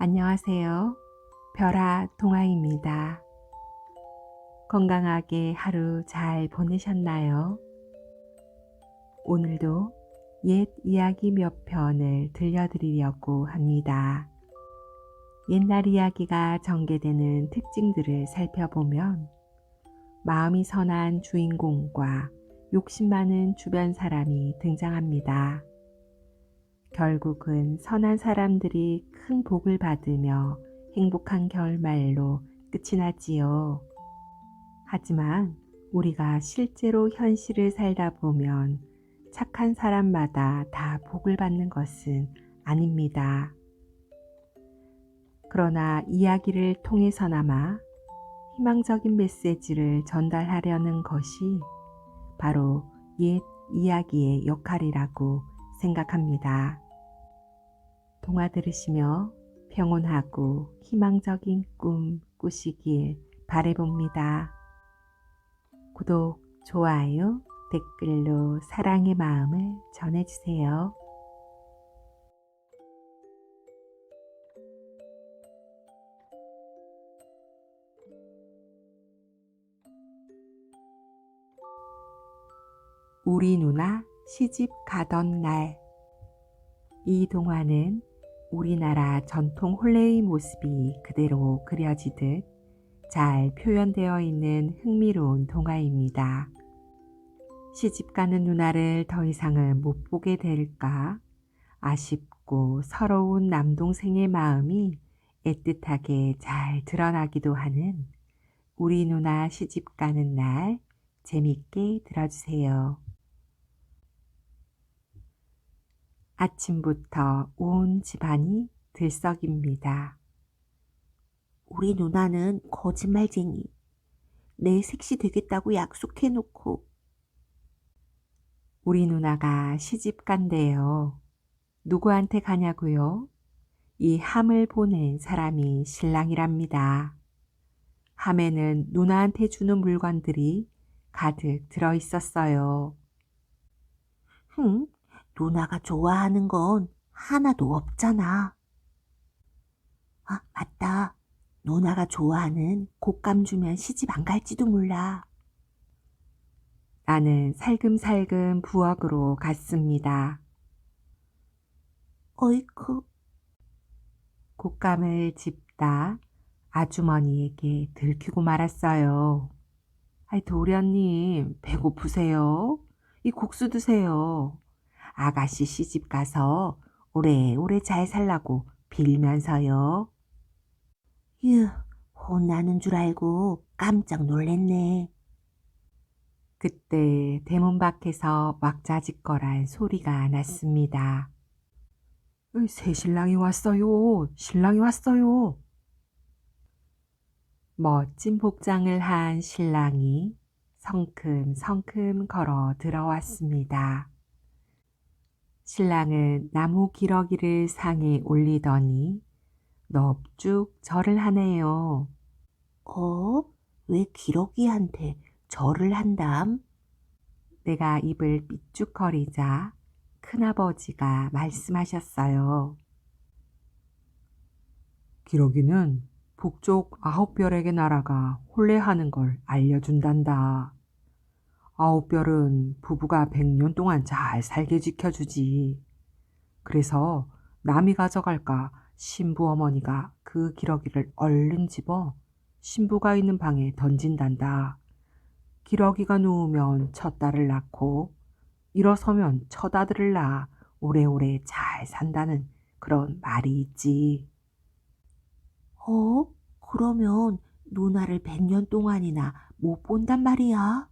안녕하세요. 별아 동아입니다. 건강하게 하루 잘 보내셨나요? 오늘도 옛 이야기 몇 편을 들려드리려고 합니다. 옛날 이야기가 전개되는 특징들을 살펴보면 마음이 선한 주인공과 욕심 많은 주변 사람이 등장합니다. 결국은 선한 사람들이 큰 복을 받으며 행복한 결말로 끝이 나지요. 하지만 우리가 실제로 현실을 살다 보면 착한 사람마다 다 복을 받는 것은 아닙니다. 그러나 이야기를 통해서나마 희망적인 메시지를 전달하려는 것이 바로 옛 이야기의 역할이라고 생각합니다. 동화 들으시며 평온하고 희망적인 꿈 꾸시길 바라봅니다. 구독, 좋아요, 댓글로 사랑의 마음을 전해주세요. 우리 누나 시집 가던 날. 이 동화는 우리나라 전통 혼례의 모습이 그대로 그려지듯 잘 표현되어 있는 흥미로운 동화입니다. 시집가는 누나를 더 이상은 못 보게 될까 아쉽고 서러운 남동생의 마음이 애틋하게 잘 드러나기도 하는 우리 누나 시집가는 날, 재밌게 들어주세요. 아침부터 온 집안이 들썩입니다. 우리 누나는 거짓말쟁이. 내 색시 되겠다고 약속해놓고. 우리 누나가 시집 간대요. 누구한테 가냐고요? 이 함을 보낸 사람이 신랑이랍니다. 함에는 누나한테 주는 물건들이 가득 들어 있었어요. 누나가 좋아하는 건 하나도 없잖아. 아, 맞다. 누나가 좋아하는 곶감 주면 시집 안 갈지도 몰라. 나는 살금살금 부엌으로 갔습니다. 어이쿠, 곶감을 집다 아주머니에게 들키고 말았어요. 아이, 도련님, 배고프세요? 이 국수 드세요. 아가씨 시집 가서 오래오래 잘 살라고 빌면서요. 휴, 혼나는 줄 알고 깜짝 놀랬네. 그때 대문 밖에서 왁자지껄한 소리가 났습니다. 새 신랑이 왔어요. 신랑이 왔어요. 멋진 복장을 한 신랑이 성큼성큼 걸어 들어왔습니다. 신랑은 나무 기러기를 상에 올리더니 넙죽 절을 하네요. 왜 기러기한테 절을 한담? 내가 입을 삐죽거리자 큰아버지가 말씀하셨어요. 기러기는 북쪽 9별에게 나라가 혼례하는 걸 알려준단다. 9별은 부부가 100년 동안 잘 살게 지켜주지. 그래서 남이 가져갈까 신부 어머니가 그 기러기를 얼른 집어 신부가 있는 방에 던진단다. 기러기가 누우면 첫 딸을 낳고 일어서면 첫 아들을 낳아 오래오래 잘 산다는 그런 말이 있지. 그러면 누나를 100년 동안이나 못 본단 말이야?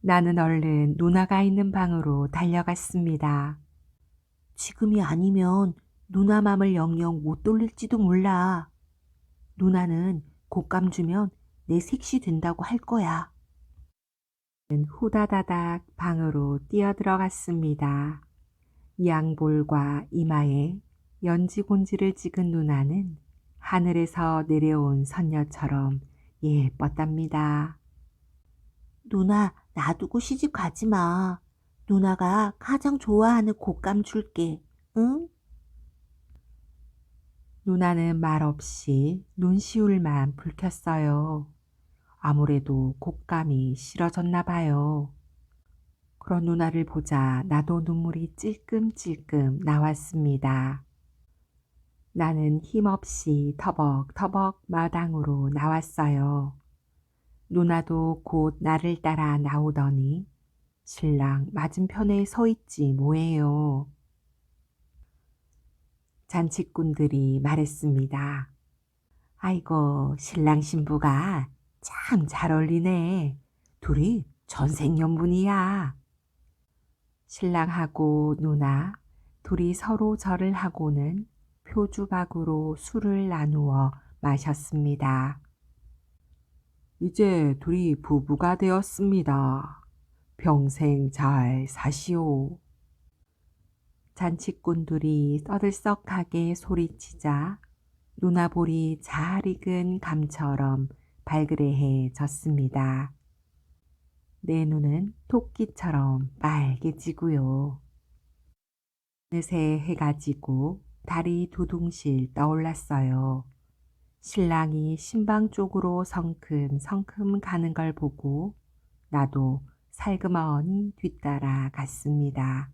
나는 얼른 누나가 있는 방으로 달려갔습니다. 지금이 아니면 누나 맘을 영영 못 돌릴지도 몰라. 누나는 곶감 주면 내 색시 된다고 할 거야. 후다다닥 방으로 뛰어들어갔습니다. 양볼과 이마에 연지곤지를 찍은 누나는 하늘에서 내려온 선녀처럼 예뻤답니다. 누나 놔두고 시집 가지 마. 누나가 가장 좋아하는 곶감 줄게. 응? 누나는 말없이 눈시울만 붉혔어요. 아무래도 곶감이 싫어졌나 봐요. 그런 누나를 보자 나도 눈물이 찔끔찔끔 나왔습니다. 나는 힘없이 터벅터벅 마당으로 나왔어요. 누나도 곧 나를 따라 나오더니 신랑 맞은편에 서 있지 뭐예요. 잔치꾼들이 말했습니다. 아이고, 신랑 신부가 참 잘 어울리네. 둘이 전생연분이야. 신랑하고 누나 둘이 서로 절을 하고는 표주박으로 술을 나누어 마셨습니다. 이제 둘이 부부가 되었습니다. 평생 잘 사시오. 잔치꾼들이 떠들썩하게 소리치자 누나볼이 잘 익은 감처럼 발그레해졌습니다. 내 눈은 토끼처럼 빨개지고요. 어느새 해가 지고 달이 두둥실 떠올랐어요. 신랑이 신방 쪽으로 성큼성큼 가는 걸 보고 나도 살그머니 뒤따라 갔습니다.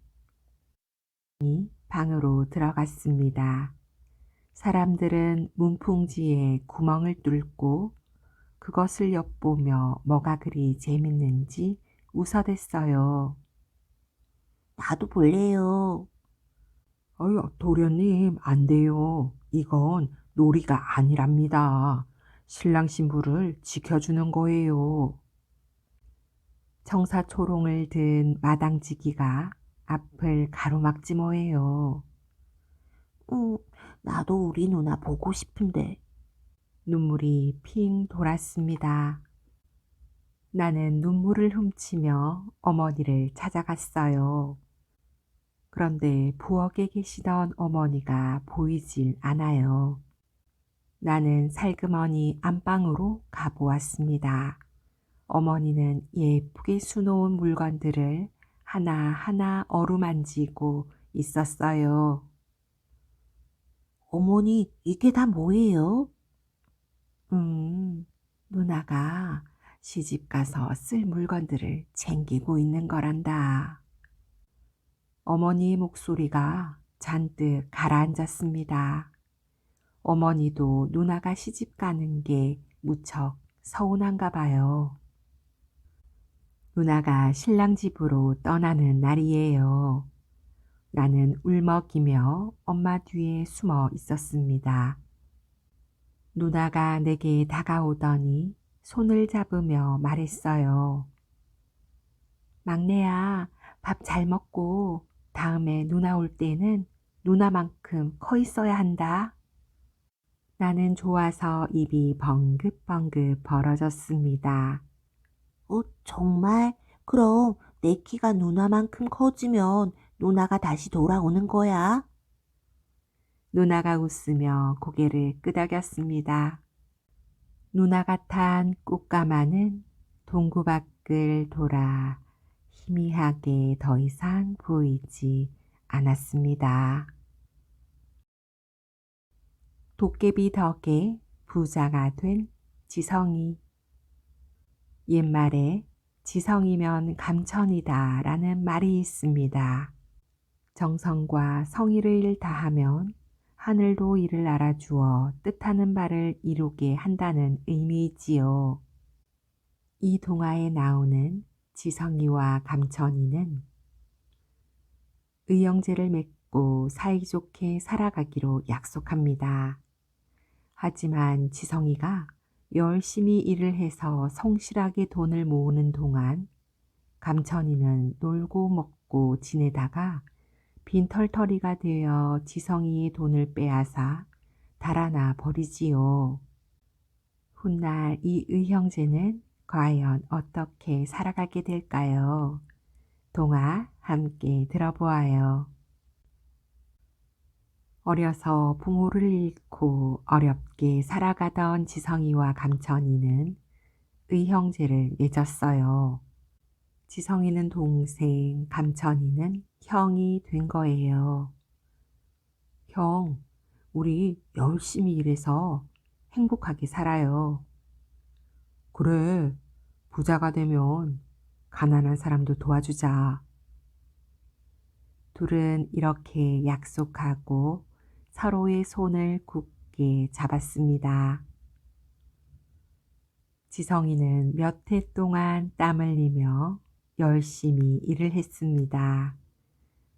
방으로 들어갔습니다. 사람들은 문풍지에 구멍을 뚫고 그것을 엿보며 뭐가 그리 재밌는지 웃어댔어요. 나도 볼래요. 어휴, 도련님, 안 돼요. 이건 놀이가 아니랍니다. 신랑 신부를 지켜주는 거예요. 청사초롱을 든 마당지기가 앞을 가로막지 뭐예요. 응, 나도 우리 누나 보고 싶은데. 눈물이 핑 돌았습니다. 나는 눈물을 훔치며 어머니를 찾아갔어요. 그런데 부엌에 계시던 어머니가 보이질 않아요. 나는 살그머니 안방으로 가보았습니다. 어머니는 예쁘게 수놓은 물건들을 하나하나 어루만지고 있었어요. 어머니, 이게 다 뭐예요? 누나가 시집가서 쓸 물건들을 챙기고 있는 거란다. 어머니의 목소리가 잔뜩 가라앉았습니다. 어머니도 누나가 시집 가는 게 무척 서운한가 봐요. 누나가 신랑 집으로 떠나는 날이에요. 나는 울먹이며 엄마 뒤에 숨어 있었습니다. 누나가 내게 다가오더니 손을 잡으며 말했어요. 막내야, 밥 잘 먹고 다음에 누나 올 때는 누나만큼 커 있어야 한다. 나는 좋아서 입이 벙긋벙긋 벌어졌습니다. 정말? 그럼 내 키가 누나만큼 커지면 누나가 다시 돌아오는 거야? 누나가 웃으며 고개를 끄덕였습니다. 누나 같은 꽃가마는 동구 밖을 돌아 희미하게 더 이상 보이지 않았습니다. 도깨비 덕에 부자가 된 지성이. 옛말에 지성이면 감천이다 라는 말이 있습니다. 정성과 성의를 다하면 하늘도 이를 알아주어 뜻하는 바를 이루게 한다는 의미이지요. 이 동화에 나오는 지성이와 감천이는 의형제를 맺고 사이좋게 살아가기로 약속합니다. 하지만 지성이가 열심히 일을 해서 성실하게 돈을 모으는 동안 감천이는 놀고 먹고 지내다가 빈털터리가 되어 지성이의 돈을 빼앗아 달아나 버리지요. 훗날 이 의형제는 과연 어떻게 살아가게 될까요? 동화 함께 들어보아요. 어려서 부모를 잃고 어렵게 살아가던 지성이와 감천이는 의형제를 맺었어요. 지성이는 동생, 감천이는 형이 된 거예요. 형, 우리 열심히 일해서 행복하게 살아요. 그래, 부자가 되면 가난한 사람도 도와주자. 둘은 이렇게 약속하고 서로의 손을 굳게 잡았습니다. 지성이는 몇 해 동안 땀 흘리며 열심히 일을 했습니다.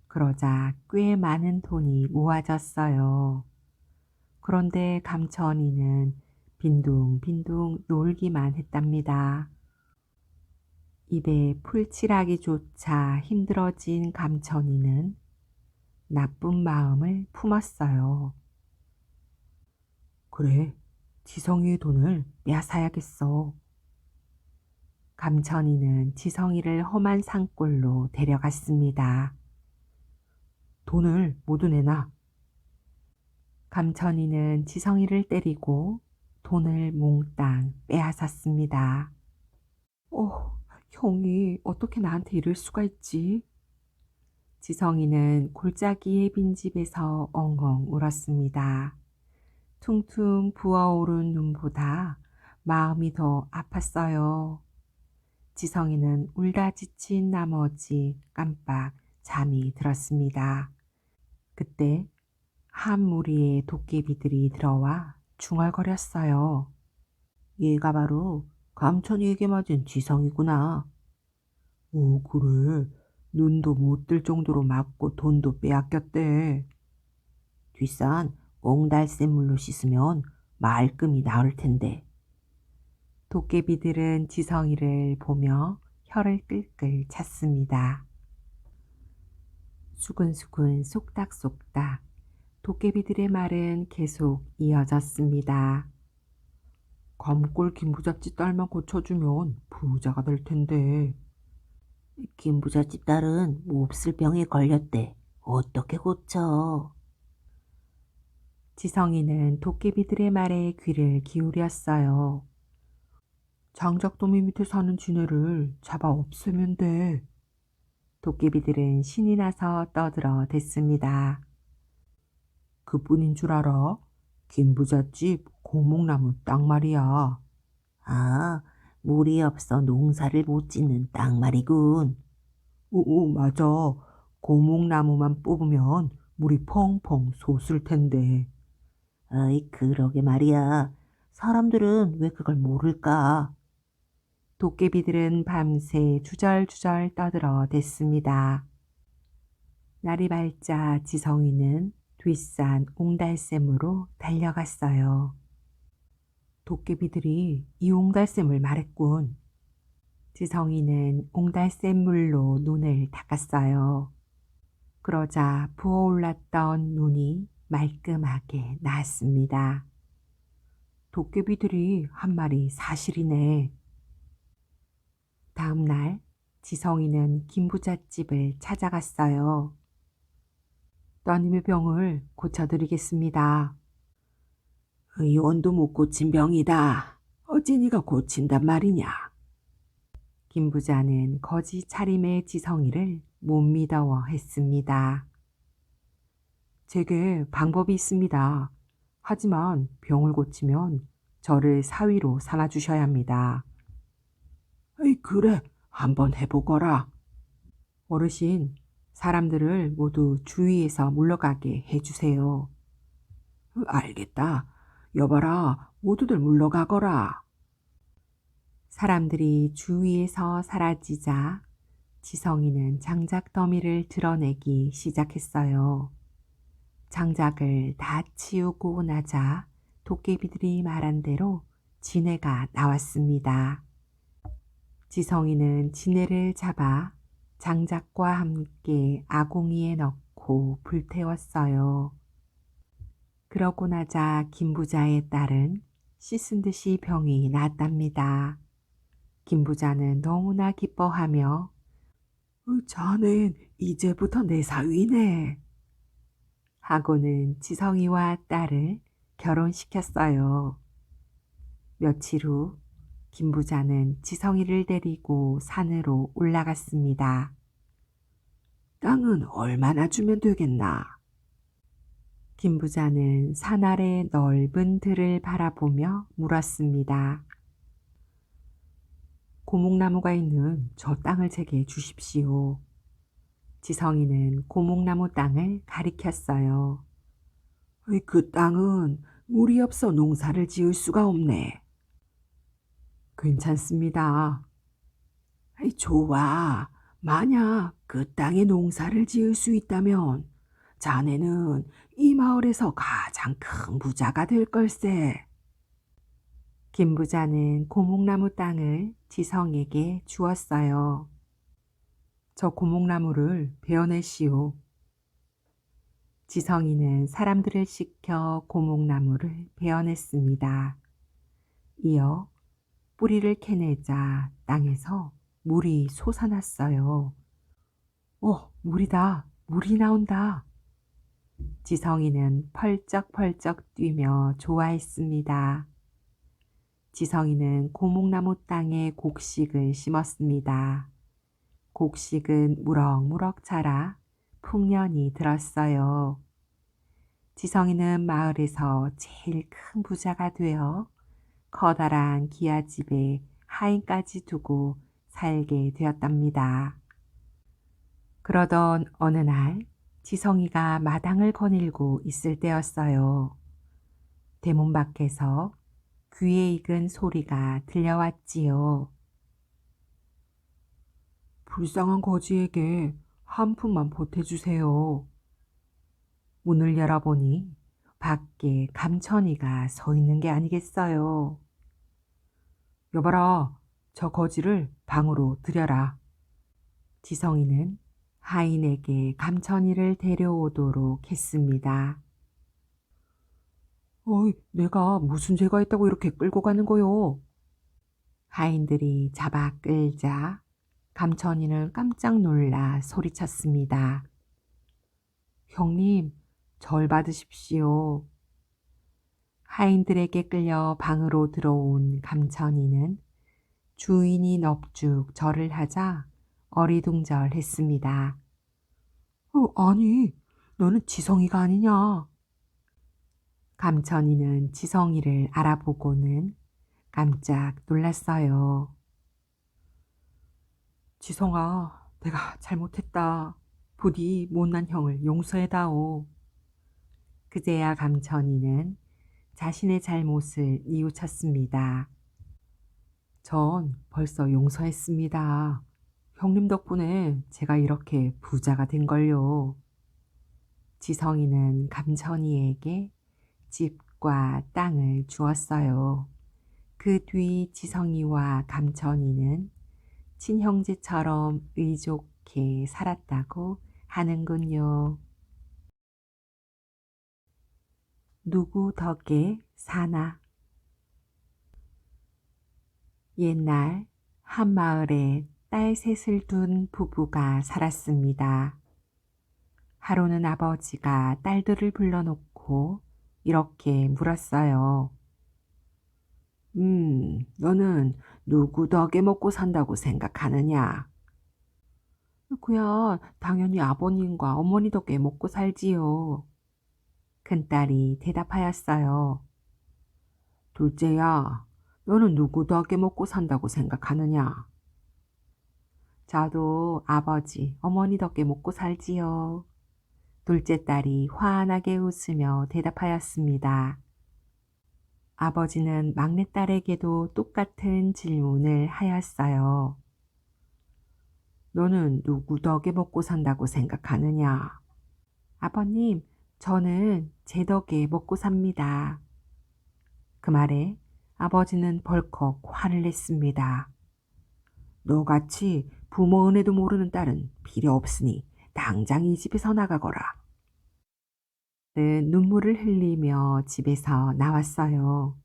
그러자 꽤 많은 돈이 모아졌어요. 그런데 감천이는 빈둥빈둥 놀기만 했답니다. 입에 풀칠하기조차 힘들어진 감천이는 나쁜 마음을 품었어요. 그래, 지성이의 돈을 빼앗아야겠어. 감천이는 지성이를 험한 산골로 데려갔습니다. 돈을 모두 내놔. 감천이는 지성이를 때리고 돈을 몽땅 빼앗았습니다. 형이 어떻게 나한테 이럴 수가 있지? 지성이는 골짜기의 빈집에서 엉엉 울었습니다. 퉁퉁 부어오른 눈보다 마음이 더 아팠어요. 지성이는 울다 지친 나머지 깜빡 잠이 들었습니다. 그때 한 무리의 도깨비들이 들어와 중얼거렸어요. 얘가 바로 감천이에게 맞은 지성이구나. 오, 그래. 눈도 못 뜰 정도로 맞고 돈도 빼앗겼대. 뒷산 옹달샘 물로 씻으면 말끔히 나을 텐데. 도깨비들은 지성이를 보며 혀를 끌끌 찼습니다. 수근수근 쏙닥쏙닥 도깨비들의 말은 계속 이어졌습니다. 검골 김부잣집 딸만 고쳐주면 부자가 될 텐데. 김부잣집 딸은 몹쓸 병에 걸렸대. 어떻게 고쳐? 지성이는 도깨비들의 말에 귀를 기울였어요. 장작더미 밑에 사는 지네를 잡아 없애면 돼. 도깨비들은 신이 나서 떠들어 댔습니다. 그뿐인 줄 알아? 김부잣집 고목나무 땅 말이야. 아, 물이 없어 농사를 못 짓는 땅 말이군. 오, 맞아. 고목나무만 뽑으면 물이 펑펑 솟을 텐데. 아이, 그러게 말이야. 사람들은 왜 그걸 모를까? 도깨비들은 밤새 주절주절 떠들어 댔습니다. 날이 밝자 지성이는 뒷산 옹달샘으로 달려갔어요. 도깨비들이 이 옹달샘을 말했군. 지성이는 옹달샘 물로 눈을 닦았어요. 그러자 부어올랐던 눈이 말끔하게 나았습니다. 도깨비들이 한 말이 사실이네. 다음 날 지성이는 김부잣집을 찾아갔어요. 따님의 병을 고쳐드리겠습니다. 의원도 못 고친 병이다. 어찌니가 고친단 말이냐. 김부자는 거지 차림의 지성이를 못 믿어했습니다. 제게 방법이 있습니다. 하지만 병을 고치면 저를 사위로 삼아주셔야 합니다. 그래, 한번 해보거라. 어르신, 사람들을 모두 주위에서 물러가게 해주세요. 알겠다. 여봐라, 모두들 물러가거라. 사람들이 주위에서 사라지자 지성이는 장작 더미를 드러내기 시작했어요. 장작을 다 치우고 나자 도깨비들이 말한 대로 지네가 나왔습니다. 지성이는 지네를 잡아 장작과 함께 아궁이에 넣고 불태웠어요. 그러고 나자 김부자의 딸은 씻은 듯이 병이 났답니다. 김부자는 너무나 기뻐하며 자넨 이제부터 내 사위네 하고는 지성이와 딸을 결혼시켰어요. 며칠 후 김부자는 지성이를 데리고 산으로 올라갔습니다. 땅은 얼마나 주면 되겠나? 김 부자는 산 아래 넓은 들을 바라보며 물었습니다. 고목나무가 있는 저 땅을 제게 주십시오. 지성이는 고목나무 땅을 가리켰어요. 그 땅은 물이 없어 농사를 지을 수가 없네. 괜찮습니다. 좋아. 만약 그 땅에 농사를 지을 수 있다면 자네는 이 마을에서 가장 큰 부자가 될 걸세. 김 부자는 고목나무 땅을 지성에게 주었어요. 저 고목나무를 베어내시오. 지성이는 사람들을 시켜 고목나무를 베어냈습니다. 이어 뿌리를 캐내자 땅에서 물이 솟아났어요. 물이다. 물이 나온다. 지성이는 펄쩍펄쩍 뛰며 좋아했습니다. 지성이는 고목나무 땅에 곡식을 심었습니다. 곡식은 무럭무럭 자라 풍년이 들었어요. 지성이는 마을에서 제일 큰 부자가 되어 커다란 기아집에 하인까지 두고 살게 되었답니다. 그러던 어느 날 지성이가 마당을 거닐고 있을 때였어요. 대문 밖에서 귀에 익은 소리가 들려왔지요. 불쌍한 거지에게 한 푼만 보태주세요. 문을 열어보니 밖에 감천이가 서 있는 게 아니겠어요. 여봐라, 저 거지를 방으로 들여라. 지성이는 하인에게 감천이를 데려오도록 했습니다. 내가 무슨 죄가 있다고 이렇게 끌고 가는 거요? 하인들이 잡아 끌자 감천이는 깜짝 놀라 소리쳤습니다. 형님, 절 받으십시오. 하인들에게 끌려 방으로 들어온 감천이는 주인이 넙죽 절을 하자 어리둥절했습니다. 아니, 너는 지성이가 아니냐? 감천이는 지성이를 알아보고는 깜짝 놀랐어요. 지성아, 내가 잘못했다. 부디 못난 형을 용서해다오. 그제야 감천이는 자신의 잘못을 뉘우쳤습니다. 전 벌써 용서했습니다. 형님 덕분에 제가 이렇게 부자가 된 걸요. 지성이는 감천이에게 집과 땅을 주었어요. 그 뒤 지성이와 감천이는 친형제처럼 의좋게 살았다고 하는군요. 누구 덕에 사나. 옛날 한 마을에 딸 셋을 둔 부부가 살았습니다. 하루는 아버지가 딸들을 불러놓고 이렇게 물었어요. 너는 누구 덕에 먹고 산다고 생각하느냐? 그야 당연히 아버님과 어머니 덕에 먹고 살지요. 큰딸이 대답하였어요. 둘째야, 너는 누구 덕에 먹고 산다고 생각하느냐? 저도 아버지, 어머니 덕에 먹고 살지요. 둘째 딸이 환하게 웃으며 대답하였습니다. 아버지는 막내딸에게도 똑같은 질문을 하였어요. 너는 누구 덕에 먹고 산다고 생각하느냐? 아버님, 저는 제 덕에 먹고 삽니다. 그 말에 아버지는 벌컥 화를 냈습니다. 너같이 부모 은혜도 모르는 딸은 필요 없으니 당장 이 집에서 나가거라. 눈물을 흘리며 집에서 나왔어요.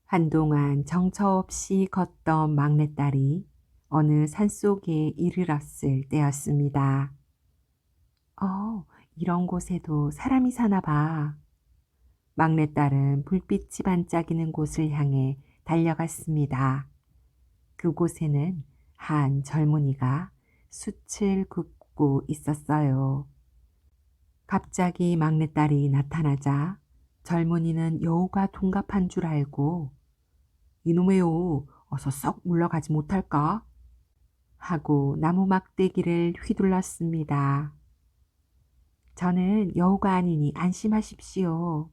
한동안 정처 없이 걷던 막내딸이 어느 산속에 이르렀을 때였습니다. 이런 곳에도 사람이 사나 봐. 막내딸은 불빛이 반짝이는 곳을 향해 달려갔습니다. 그곳에는 한 젊은이가 숯을 굽고 있었어요. 갑자기 막내딸이 나타나자 젊은이는 여우가 둔갑한 줄 알고 이놈의 여우 어서 썩 물러가지 못할까? 하고 나무 막대기를 휘둘렀습니다. 저는 여우가 아니니 안심하십시오.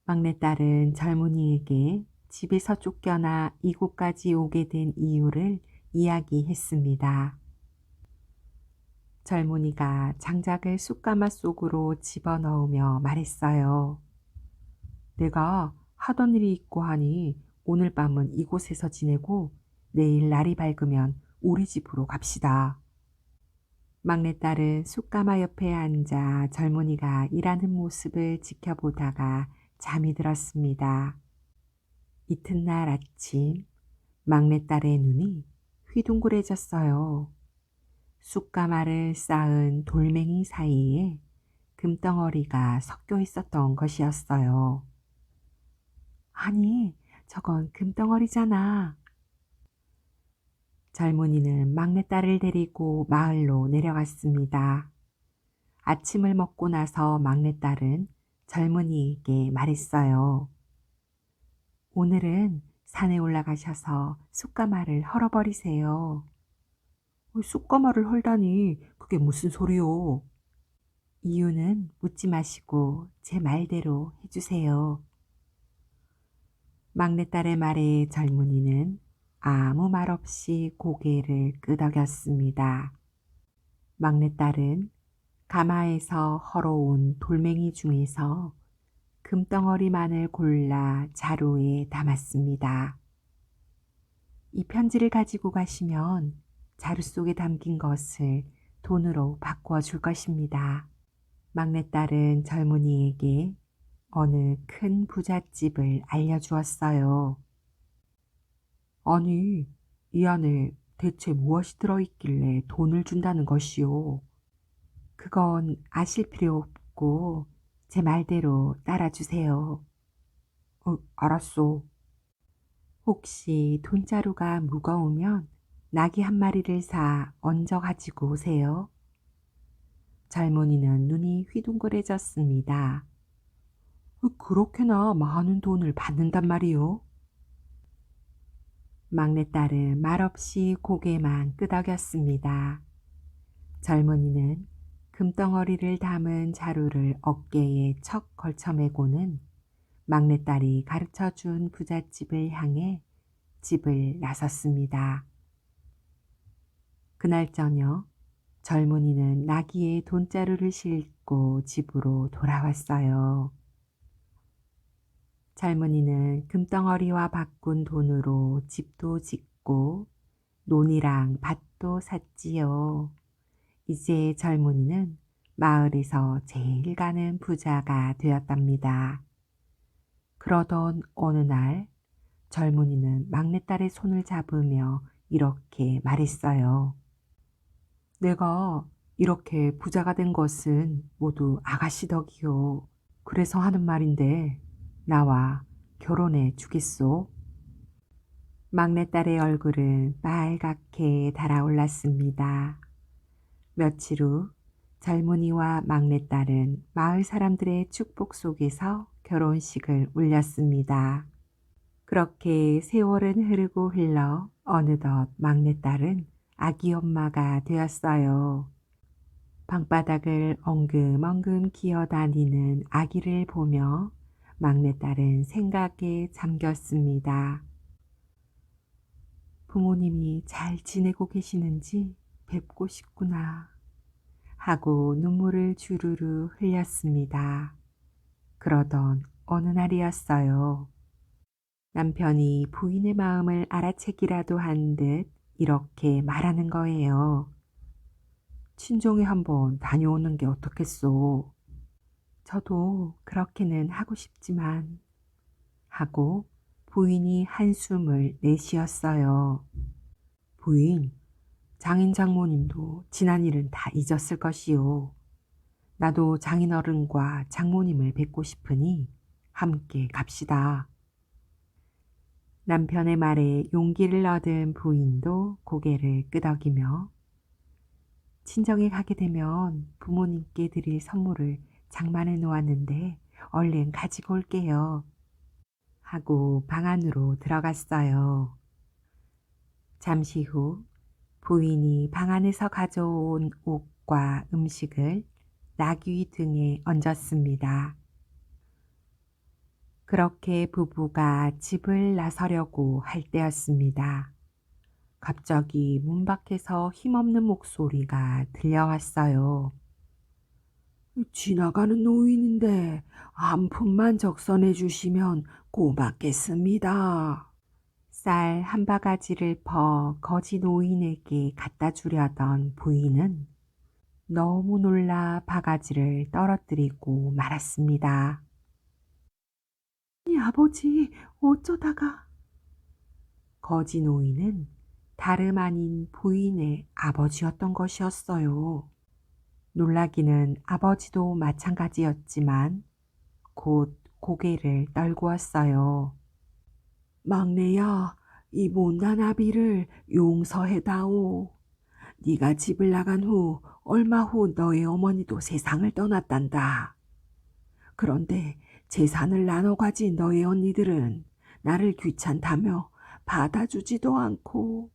막내딸은 젊은이에게 집에서 쫓겨나 이곳까지 오게 된 이유를 이야기했습니다. 젊은이가 장작을 쑥가마 속으로 집어넣으며 말했어요. 내가 하던 일이 있고 하니 오늘 밤은 이곳에서 지내고 내일 날이 밝으면 우리 집으로 갑시다. 막내딸은 쑥가마 옆에 앉아 젊은이가 일하는 모습을 지켜보다가 잠이 들었습니다. 이튿날 아침 막내딸의 눈이 휘둥그레졌어요. 쑥가마를 쌓은 돌멩이 사이에 금덩어리가 섞여 있었던 것이었어요. 아니, 저건 금덩어리잖아. 젊은이는 막내딸을 데리고 마을로 내려갔습니다. 아침을 먹고 나서 막내딸은 젊은이에게 말했어요. 오늘은 산에 올라가셔서 쑥가마를 헐어버리세요. 쑥가마를 헐다니 그게 무슨 소리요? 이유는 묻지 마시고 제 말대로 해주세요. 막내딸의 말에 젊은이는 아무 말 없이 고개를 끄덕였습니다. 막내딸은 가마에서 헐어온 돌멩이 중에서 금덩어리만을 골라 자루에 담았습니다. 이 편지를 가지고 가시면 자루 속에 담긴 것을 돈으로 바꾸어 줄 것입니다. 막내딸은 젊은이에게 어느 큰 부잣집을 알려주었어요. 아니, 이 안에 대체 무엇이 들어있길래 돈을 준다는 것이오? 그건 아실 필요 없고 제 말대로 따라주세요. 알았소. 혹시 돈자루가 무거우면 나귀 한 마리를 사 얹어 가지고 오세요. 젊은이는 눈이 휘둥그레졌습니다. 그렇게나 많은 돈을 받는단 말이오? 막내딸은 말없이 고개만 끄덕였습니다. 젊은이는 금덩어리를 담은 자루를 어깨에 척 걸쳐매고는 막내딸이 가르쳐준 부잣집을 향해 집을 나섰습니다. 그날 저녁 젊은이는 나귀에 돈자루를 싣고 집으로 돌아왔어요. 젊은이는 금덩어리와 바꾼 돈으로 집도 짓고 논이랑 밭도 샀지요. 이제 젊은이는 마을에서 제일 가는 부자가 되었답니다. 그러던 어느 날 젊은이는 막내딸의 손을 잡으며 이렇게 말했어요. 내가 이렇게 부자가 된 것은 모두 아가씨 덕이요. 그래서 하는 말인데 나와 결혼해 주겠소? 막내딸의 얼굴은 빨갛게 달아올랐습니다. 며칠 후 젊은이와 막내딸은 마을 사람들의 축복 속에서 결혼식을 올렸습니다. 그렇게 세월은 흐르고 흘러 어느덧 막내딸은 아기 엄마가 되었어요. 방바닥을 엉금엉금 기어다니는 아기를 보며 막내딸은 생각에 잠겼습니다. 부모님이 잘 지내고 계시는지 뵙고 싶구나 하고 눈물을 주르르 흘렸습니다. 그러던 어느 날이었어요. 남편이 부인의 마음을 알아채기라도 한 듯 이렇게 말하는 거예요. 친정에 한번 다녀오는 게 어떻겠소? 저도 그렇게는 하고 싶지만 하고 부인이 한숨을 내쉬었어요. 부인, 장인 장모님도 지난 일은 다 잊었을 것이요. 나도 장인어른과 장모님을 뵙고 싶으니 함께 갑시다. 남편의 말에 용기를 얻은 부인도 고개를 끄덕이며 친정에 가게 되면 부모님께 드릴 선물을 장만해 놓았는데 얼른 가지고 올게요. 하고 방 안으로 들어갔어요. 잠시 후 부인이 방 안에서 가져온 옷과 음식을 나귀 등에 얹었습니다. 그렇게 부부가 집을 나서려고 할 때였습니다. 갑자기 문 밖에서 힘없는 목소리가 들려왔어요. 지나가는 노인인데 한 푼만 적선해 주시면 고맙겠습니다. 쌀 한 바가지를 퍼 거지 노인에게 갖다 주려던 부인은 너무 놀라 바가지를 떨어뜨리고 말았습니다. 아니, 아버지, 어쩌다가? 거지 노인은 다름 아닌 부인의 아버지였던 것이었어요. 놀라기는 아버지도 마찬가지였지만 곧 고개를 떨구었어요. 막내야, 이 못난 아비를 용서해다오. 네가 집을 나간 후 얼마 후 너의 어머니도 세상을 떠났단다. 그런데 재산을 나눠 가진 너의 언니들은 나를 귀찮다며 받아주지도 않고.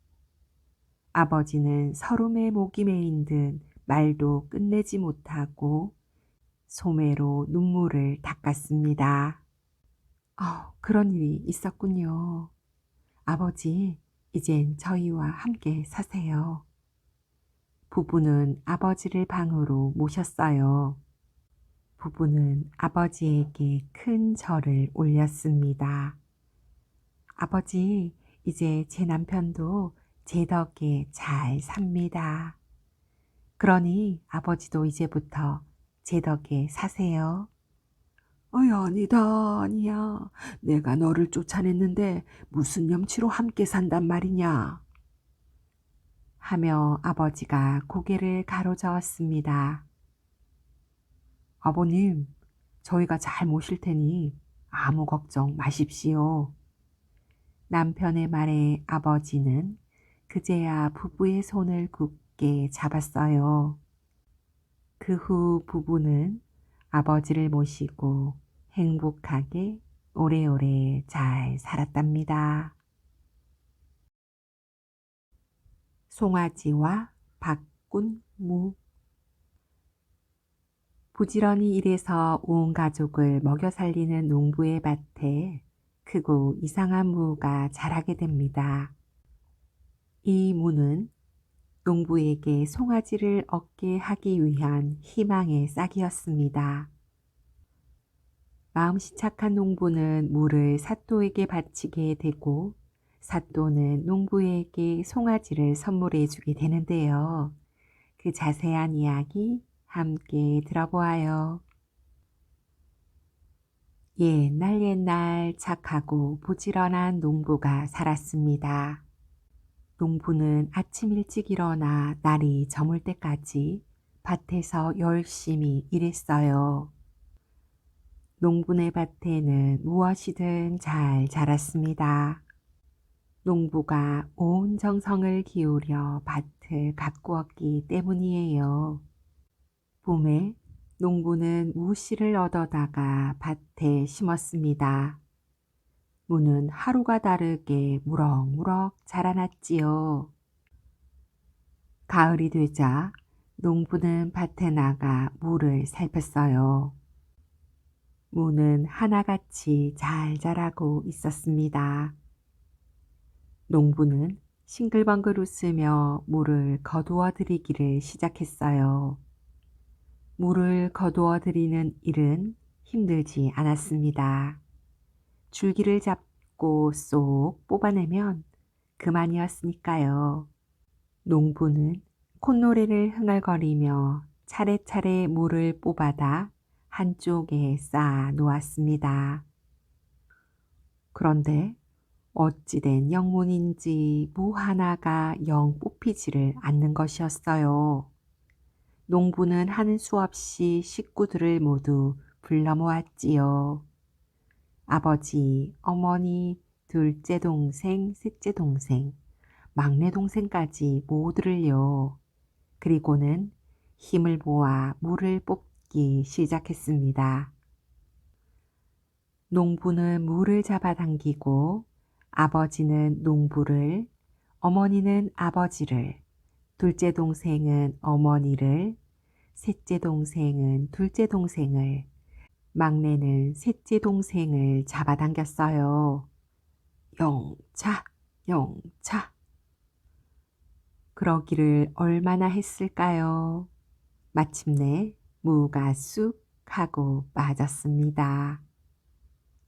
아버지는 서름에 목이 메인 듯 말도 끝내지 못하고 소매로 눈물을 닦았습니다. 그런 일이 있었군요. 아버지, 이젠 저희와 함께 사세요. 부부는 아버지를 방으로 모셨어요. 부부는 아버지에게 큰 절을 올렸습니다. 아버지, 이제 제 남편도 제 덕에 잘 삽니다. 그러니 아버지도 이제부터 제 덕에 사세요. 아니다, 아니야. 내가 너를 쫓아냈는데 무슨 염치로 함께 산단 말이냐. 하며 아버지가 고개를 가로저었습니다. 아버님, 저희가 잘 모실 테니 아무 걱정 마십시오. 남편의 말에 아버지는 그제야 부부의 손을 굳게 잡았어요. 그 후 부부는 아버지를 모시고 행복하게 오래오래 잘 살았답니다. 송아지와 박군무. 부지런히 일해서 온 가족을 먹여 살리는 농부의 밭에 크고 이상한 무가 자라게 됩니다. 이 무는 농부에게 송아지를 얻게 하기 위한 희망의 싹이었습니다. 마음씨 착한 농부는 무를 사또에게 바치게 되고 사또는 농부에게 송아지를 선물해 주게 되는데요. 그 자세한 이야기 함께 들어보아요. 옛날 옛날 착하고 부지런한 농부가 살았습니다. 농부는 아침 일찍 일어나 날이 저물 때까지 밭에서 열심히 일했어요. 농부네 밭에는 무엇이든 잘 자랐습니다. 농부가 온 정성을 기울여 밭을 가꾸었기 때문이에요. 봄에 농부는 무씨를 얻어다가 밭에 심었습니다. 무는 하루가 다르게 무럭무럭 자라났지요. 가을이 되자 농부는 밭에 나가 무를 살폈어요. 무는 하나같이 잘 자라고 있었습니다. 농부는 싱글벙글 웃으며 무를 거두어 들이기를 시작했어요. 무를 거두어 들이는 일은 힘들지 않았습니다. 줄기를 잡고 쏙 뽑아내면 그만이었으니까요. 농부는 콧노래를 흥얼거리며 차례차례 무를 뽑아다 한쪽에 쌓아 놓았습니다. 그런데 어찌된 영문인지 무 하나가 영 뽑히지를 않는 것이었어요. 농부는 하는 수 없이 식구들을 모두 불러 모았지요. 아버지, 어머니, 둘째 동생, 셋째 동생, 막내 동생까지 모두를요. 그리고는 힘을 모아 물을 뽑기 시작했습니다. 농부는 물을 잡아당기고 아버지는 농부를, 어머니는 아버지를, 둘째 동생은 어머니를, 셋째 동생은 둘째 동생을, 막내는 셋째 동생을 잡아당겼어요. 영차, 영차. 그러기를 얼마나 했을까요? 마침내 무가 쑥 하고 빠졌습니다.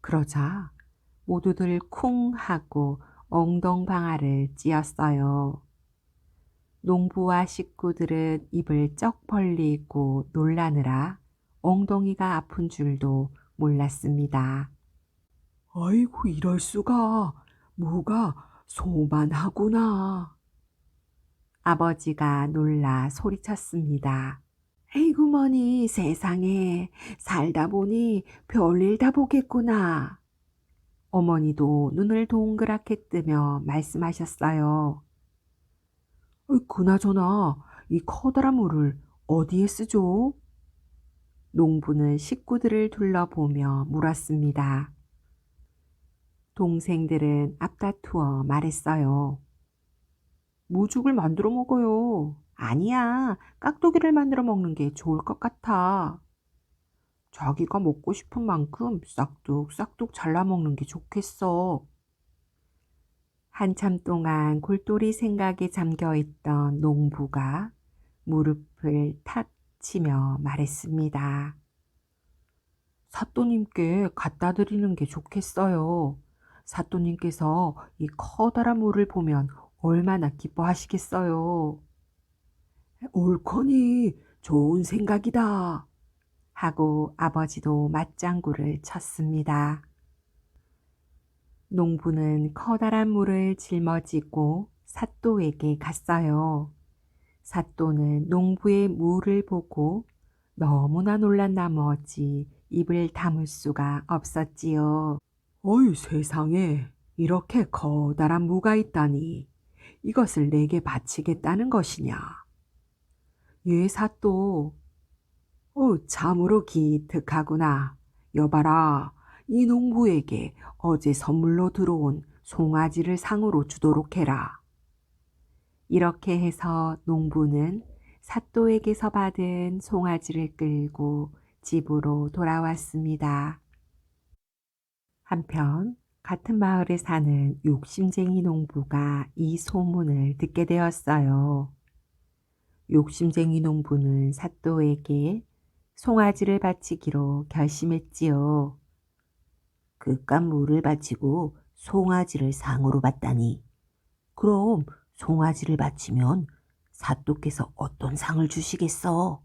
그러자 모두들 쿵 하고 엉덩방아를 찧었어요. 농부와 식구들은 입을 쩍 벌리고 놀라느라 엉덩이가 아픈 줄도 몰랐습니다. 아이고 이럴 수가. 무가 소만하구나. 아버지가 놀라 소리쳤습니다. 에이구 머니 세상에 살다 보니 별일 다 보겠구나. 어머니도 눈을 동그랗게 뜨며 말씀하셨어요. 그나저나 이 커다란 물을 어디에 쓰죠? 농부는 식구들을 둘러보며 물었습니다. 동생들은 앞다투어 말했어요. 무죽을 만들어 먹어요. 아니야, 깍두기를 만들어 먹는 게 좋을 것 같아. 자기가 먹고 싶은 만큼 싹둑싹둑 잘라 먹는 게 좋겠어. 한참 동안 골똘히 생각에 잠겨 있던 농부가 무릎을 탁 치며 말했습니다. 사또님께 갖다 드리는 게 좋겠어요. 사또님께서 이 커다란 물을 보면 얼마나 기뻐하시겠어요. 옳거니 좋은 생각이다. 하고 아버지도 맞장구를 쳤습니다. 농부는 커다란 물을 짊어지고 사또에게 갔어요. 사또는 농부의 물을 보고 너무나 놀란 나머지 입을 다물 수가 없었지요. 어이 세상에 이렇게 커다란 무가 있다니 이것을 내게 바치겠다는 것이냐. 예 사또. 참으로 기특하구나. 여봐라 이 농부에게 어제 선물로 들어온 송아지를 상으로 주도록 해라. 이렇게 해서 농부는 사또에게서 받은 송아지를 끌고 집으로 돌아왔습니다. 한편 같은 마을에 사는 욕심쟁이 농부가 이 소문을 듣게 되었어요. 욕심쟁이 농부는 사또에게 송아지를 바치기로 결심했지요. 그깟 물을 바치고 송아지를 상으로 받다니. 그럼 송아지를 바치면 사또께서 어떤 상을 주시겠어?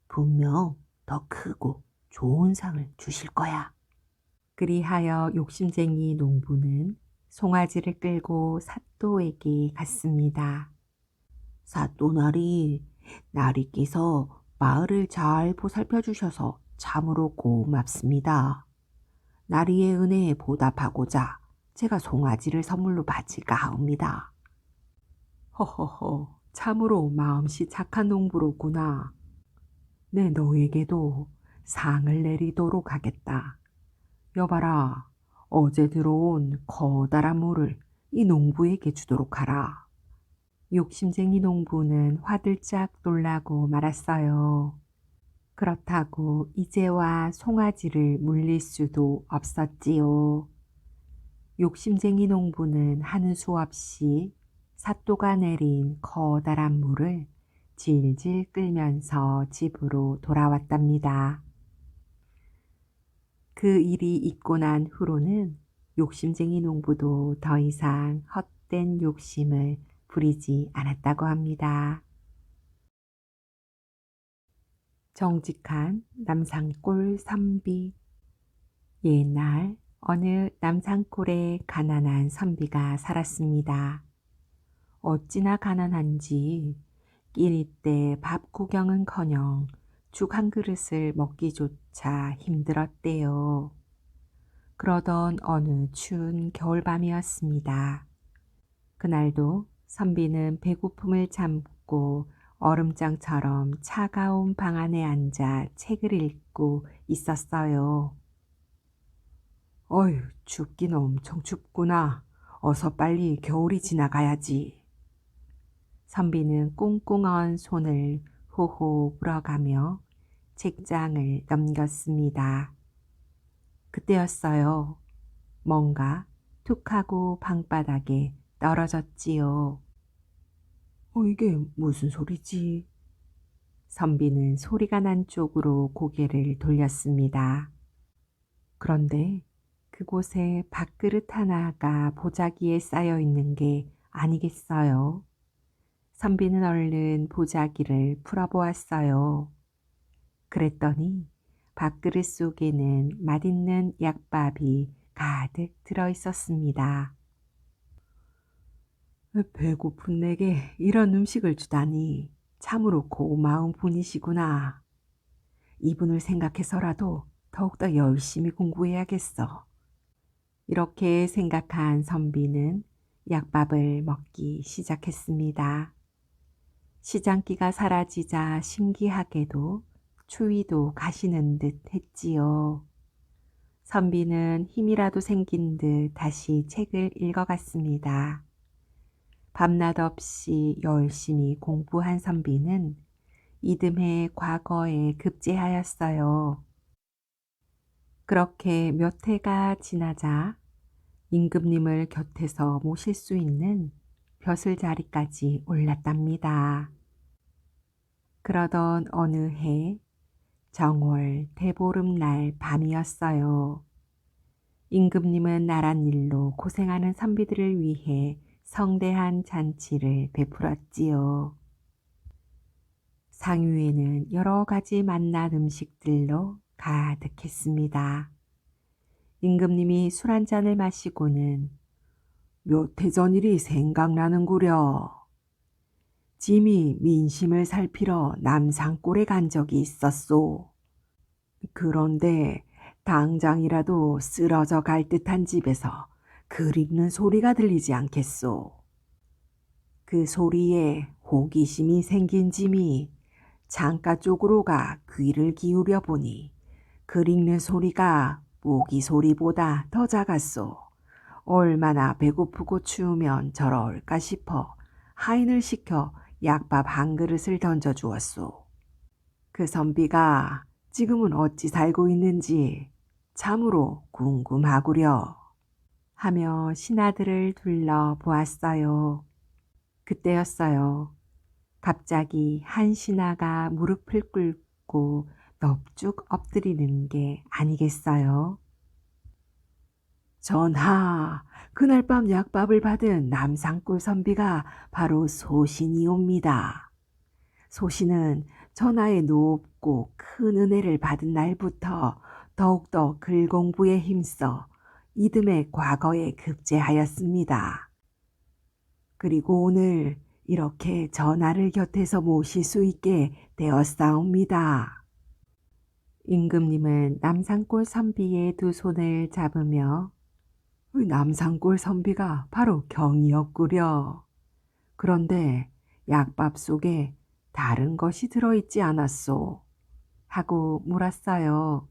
분명 더 크고 좋은 상을 주실 거야. 그리하여 욕심쟁이 농부는 송아지를 끌고 사또에게 갔습니다. 사또나리, 나리께서 마을을 잘 보살펴 주셔서 참으로 고맙습니다. 나리의 은혜에 보답하고자 제가 송아지를 선물로 바칠까 하옵니다. 허허허, 참으로 마음씨 착한 농부로구나. 내 너에게도 상을 내리도록 하겠다. 여봐라, 어제 들어온 커다란 물을 이 농부에게 주도록 하라. 욕심쟁이 농부는 화들짝 놀라고 말았어요. 그렇다고 이제와 송아지를 물릴 수도 없었지요. 욕심쟁이 농부는 하는 수 없이 사또가 내린 커다란 물을 질질 끌면서 집으로 돌아왔답니다. 그 일이 있고 난 후로는 욕심쟁이 농부도 더 이상 헛된 욕심을 부리지 않았다고 합니다. 정직한 남산골 선비. 옛날 어느 남산골에 가난한 선비가 살았습니다. 어찌나 가난한지 끼니때 밥 구경은커녕 죽 한 그릇을 먹기조차 힘들었대요. 그러던 어느 추운 겨울밤이었습니다. 그날도 선비는 배고픔을 참고 얼음장처럼 차가운 방 안에 앉아 책을 읽고 있었어요. 어휴, 춥긴 엄청 춥구나. 어서 빨리 겨울이 지나가야지. 선비는 꽁꽁 언 손을 호호 불어가며 책장을 넘겼습니다. 그때였어요. 뭔가 툭 하고 방바닥에 떨어졌지요. 이게 무슨 소리지? 선비는 소리가 난 쪽으로 고개를 돌렸습니다. 그런데 그곳에 밥그릇 하나가 보자기에 쌓여 있는 게 아니겠어요? 선비는 얼른 보자기를 풀어보았어요. 그랬더니 밥그릇 속에는 맛있는 약밥이 가득 들어 있었습니다. 배고픈 내게 이런 음식을 주다니 참으로 고마운 분이시구나. 이분을 생각해서라도 더욱더 열심히 공부해야겠어. 이렇게 생각한 선비는 약밥을 먹기 시작했습니다. 시장기가 사라지자 신기하게도 추위도 가시는 듯 했지요. 선비는 힘이라도 생긴 듯 다시 책을 읽어갔습니다. 밤낮 없이 열심히 공부한 선비는 이듬해 과거에 급제하였어요. 그렇게 몇 해가 지나자 임금님을 곁에서 모실 수 있는 벼슬 자리까지 올랐답니다. 그러던 어느 해 정월 대보름날 밤이었어요. 임금님은 나란 일로 고생하는 선비들을 위해 성대한 잔치를 베풀었지요. 상위에는 여러 가지 맛난 음식들로 가득했습니다. 임금님이 술 한 잔을 마시고는 몇 해 전 일이 생각나는구려. 짐이 민심을 살피러 남산골에 간 적이 있었소. 그런데 당장이라도 쓰러져 갈 듯한 집에서 글 읽는 소리가 들리지 않겠소. 그 소리에 호기심이 생긴 짐이 창가 쪽으로 가 귀를 기울여 보니 글 읽는 소리가 모기 소리보다 더 작았소. 얼마나 배고프고 추우면 저럴까 싶어 하인을 시켜 약밥 한 그릇을 던져 주었소. 그 선비가 지금은 어찌 살고 있는지 참으로 궁금하구려 하며 신하들을 둘러 보았어요. 그때였어요. 갑자기 한 신하가 무릎을 꿇고 넙죽 엎드리는 게 아니겠어요? 전하, 그날 밤 약밥을 받은 남산골 선비가 바로 소신이옵니다. 소신은 전하의 높고 큰 은혜를 받은 날부터 더욱더 글 공부에 힘써 이듬해 과거에 급제하였습니다. 그리고 오늘 이렇게 전하를 곁에서 모실 수 있게 되었사옵니다. 임금님은 남산골 선비의 두 손을 잡으며 남산골 선비가 바로 경이었구려. 그런데 약밥 속에 다른 것이 들어있지 않았소? 하고 물었어요.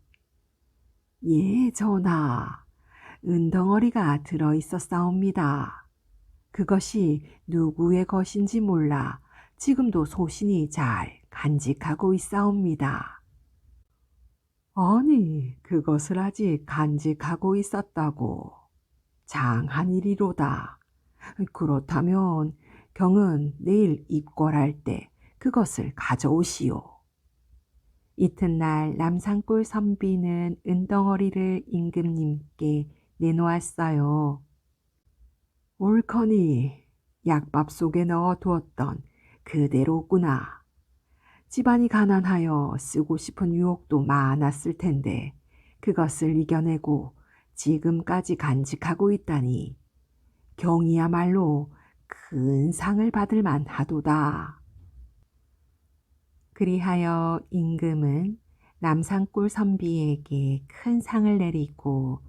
예, 전하. 은덩어리가 들어있었사옵니다. 그것이 누구의 것인지 몰라 지금도 소신이 잘 간직하고 있사옵니다. 아니, 그것을 아직 간직하고 있었다고. 장한 일이로다. 그렇다면 경은 내일 입궐할 때 그것을 가져오시오. 이튿날 남산골 선비는 은덩어리를 임금님께 내놓았어요. 옳거니 약밥 속에 넣어 두었던 그대로구나. 집안이 가난하여 쓰고 싶은 유혹도 많았을 텐데 그것을 이겨내고 지금까지 간직하고 있다니 경이야말로 큰 상을 받을 만하도다. 그리하여 임금은 남산골 선비에게 큰 상을 내리고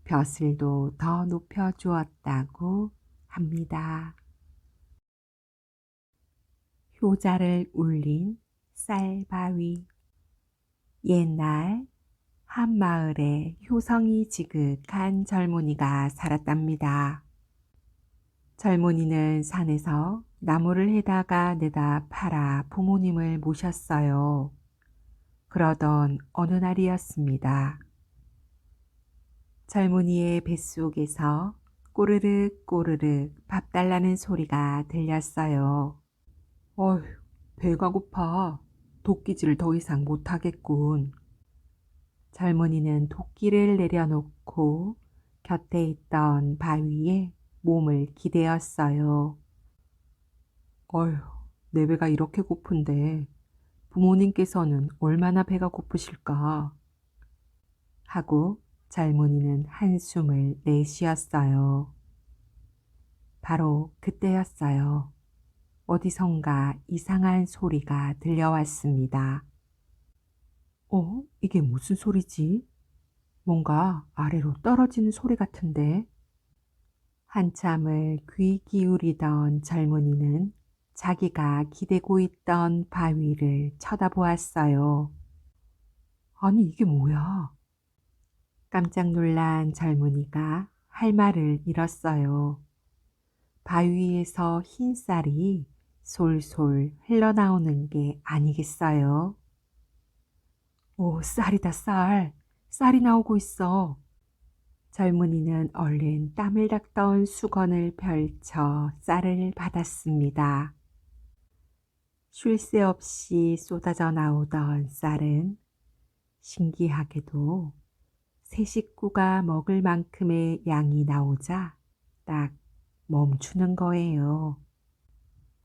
벼슬도 더 높여 주었다고 합니다. 효자를 울린 쌀바위. 옛날 한 마을에 효성이 지극한 젊은이가 살았답니다. 젊은이는 산에서 나무를 해다가 내다 팔아 부모님을 모셨어요. 그러던 어느 날이었습니다. 젊은이의 뱃속에서 꼬르륵 꼬르륵 밥 달라는 소리가 들렸어요. 어휴, 배가 고파. 도끼질을 더 이상 못하겠군. 젊은이는 도끼를 내려놓고 곁에 있던 바위에 몸을 기대었어요. 어휴, 내 배가 이렇게 고픈데 부모님께서는 얼마나 배가 고프실까? 하고 젊은이는 한숨을 내쉬었어요. 바로 그때였어요. 어디선가 이상한 소리가 들려왔습니다. 이게 무슨 소리지? 뭔가 아래로 떨어지는 소리 같은데? 한참을 귀 기울이던 젊은이는 자기가 기대고 있던 바위를 쳐다보았어요. 아니, 이게 뭐야? 깜짝 놀란 젊은이가 할 말을 잃었어요. 바위에서 흰 쌀이 솔솔 흘러나오는 게 아니겠어요? 오, 쌀이다, 쌀. 쌀이 나오고 있어. 젊은이는 얼른 땀을 닦던 수건을 펼쳐 쌀을 받았습니다. 쉴 새 없이 쏟아져 나오던 쌀은 신기하게도 세 식구가 먹을 만큼의 양이 나오자 딱 멈추는 거예요.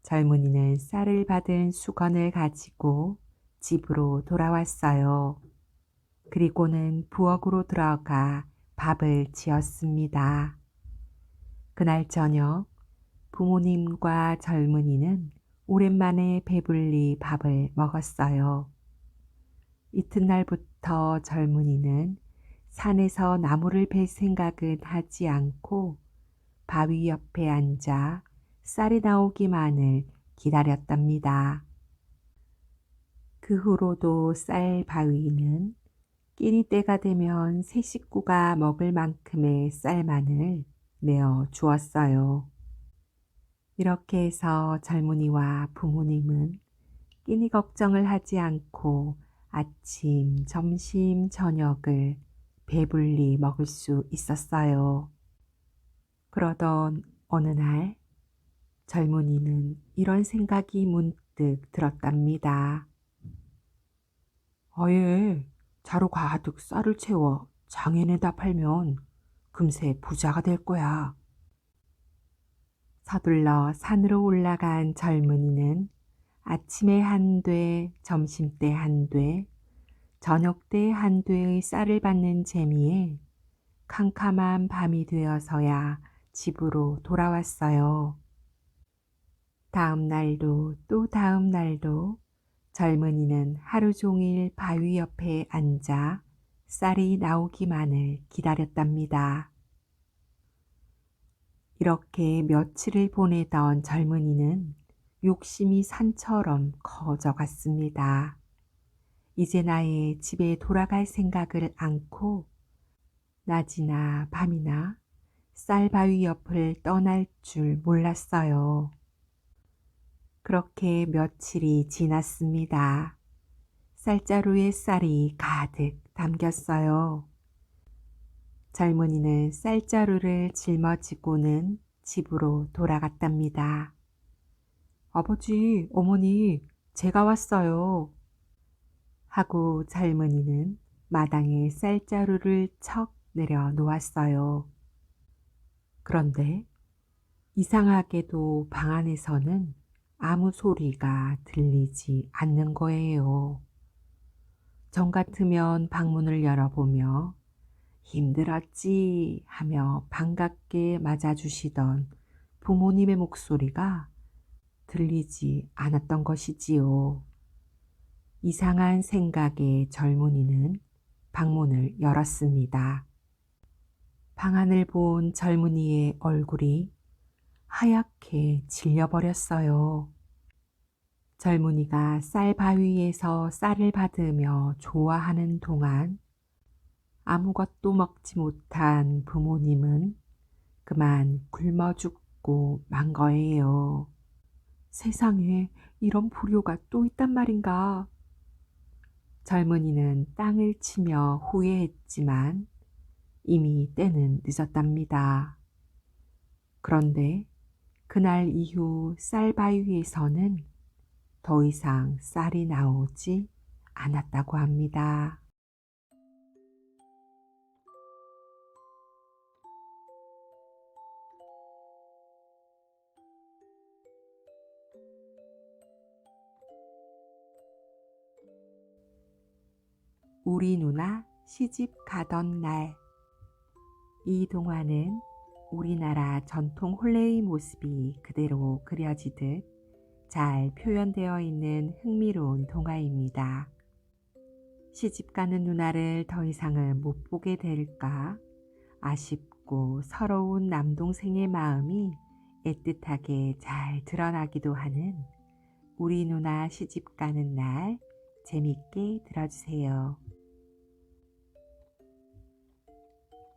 젊은이는 쌀을 받은 수건을 가지고 집으로 돌아왔어요. 그리고는 부엌으로 들어가 밥을 지었습니다. 그날 저녁 부모님과 젊은이는 오랜만에 배불리 밥을 먹었어요. 이튿날부터 젊은이는 산에서 나무를 벨 생각은 하지 않고 바위 옆에 앉아 쌀이 나오기만을 기다렸답니다. 그 후로도 쌀 바위는 끼니 때가 되면 세 식구가 먹을 만큼의 쌀만을 내어 주었어요. 이렇게 해서 젊은이와 부모님은 끼니 걱정을 하지 않고 아침, 점심, 저녁을 배불리 먹을 수 있었어요. 그러던 어느 날 젊은이는 이런 생각이 문득 들었답니다. 아예 자루 가득 쌀을 채워 장인에다 팔면 금세 부자가 될 거야. 서둘러 산으로 올라간 젊은이는 아침에 한 돼, 점심때 한 돼, 저녁때 한 돼의 쌀을 받는 재미에 캄캄한 밤이 되어서야 집으로 돌아왔어요. 다음 날도 또 다음 날도 젊은이는 하루 종일 바위 옆에 앉아 쌀이 나오기만을 기다렸답니다. 이렇게 며칠을 보내던 젊은이는 욕심이 산처럼 커져갔습니다. 이제 나의 집에 돌아갈 생각을 않고 낮이나 밤이나 쌀바위 옆을 떠날 줄 몰랐어요. 그렇게 며칠이 지났습니다. 쌀자루에 쌀이 가득 담겼어요. 젊은이는 쌀자루를 짊어지고는 집으로 돌아갔답니다. 아버지, 어머니, 제가 왔어요. 하고 젊은이는 마당에 쌀자루를 척 내려 놓았어요. 그런데 이상하게도 방 안에서는 아무 소리가 들리지 않는 거예요. 전 같으면 방문을 열어보며 힘들었지 하며 반갑게 맞아주시던 부모님의 목소리가 들리지 않았던 것이지요. 이상한 생각에 젊은이는 방문을 열었습니다. 방안을 본 젊은이의 얼굴이 하얗게 질려버렸어요. 젊은이가 쌀 바위에서 쌀을 받으며 좋아하는 동안 아무것도 먹지 못한 부모님은 그만 굶어 죽고 만 거예요. 세상에 이런 불효가 또 있단 말인가? 젊은이는 땅을 치며 후회했지만 이미 때는 늦었답니다. 그런데 그날 이후 쌀바위에서는 더 이상 쌀이 나오지 않았다고 합니다. 우리 누나 시집 가던 날. 이 동화는 우리나라 전통 혼례의 모습이 그대로 그려지듯 잘 표현되어 있는 흥미로운 동화입니다. 시집가는 누나를 더 이상은 못 보게 될까 아쉽고 서러운 남동생의 마음이 애틋하게 잘 드러나기도 하는 우리 누나 시집가는 날, 재밌게 들어주세요.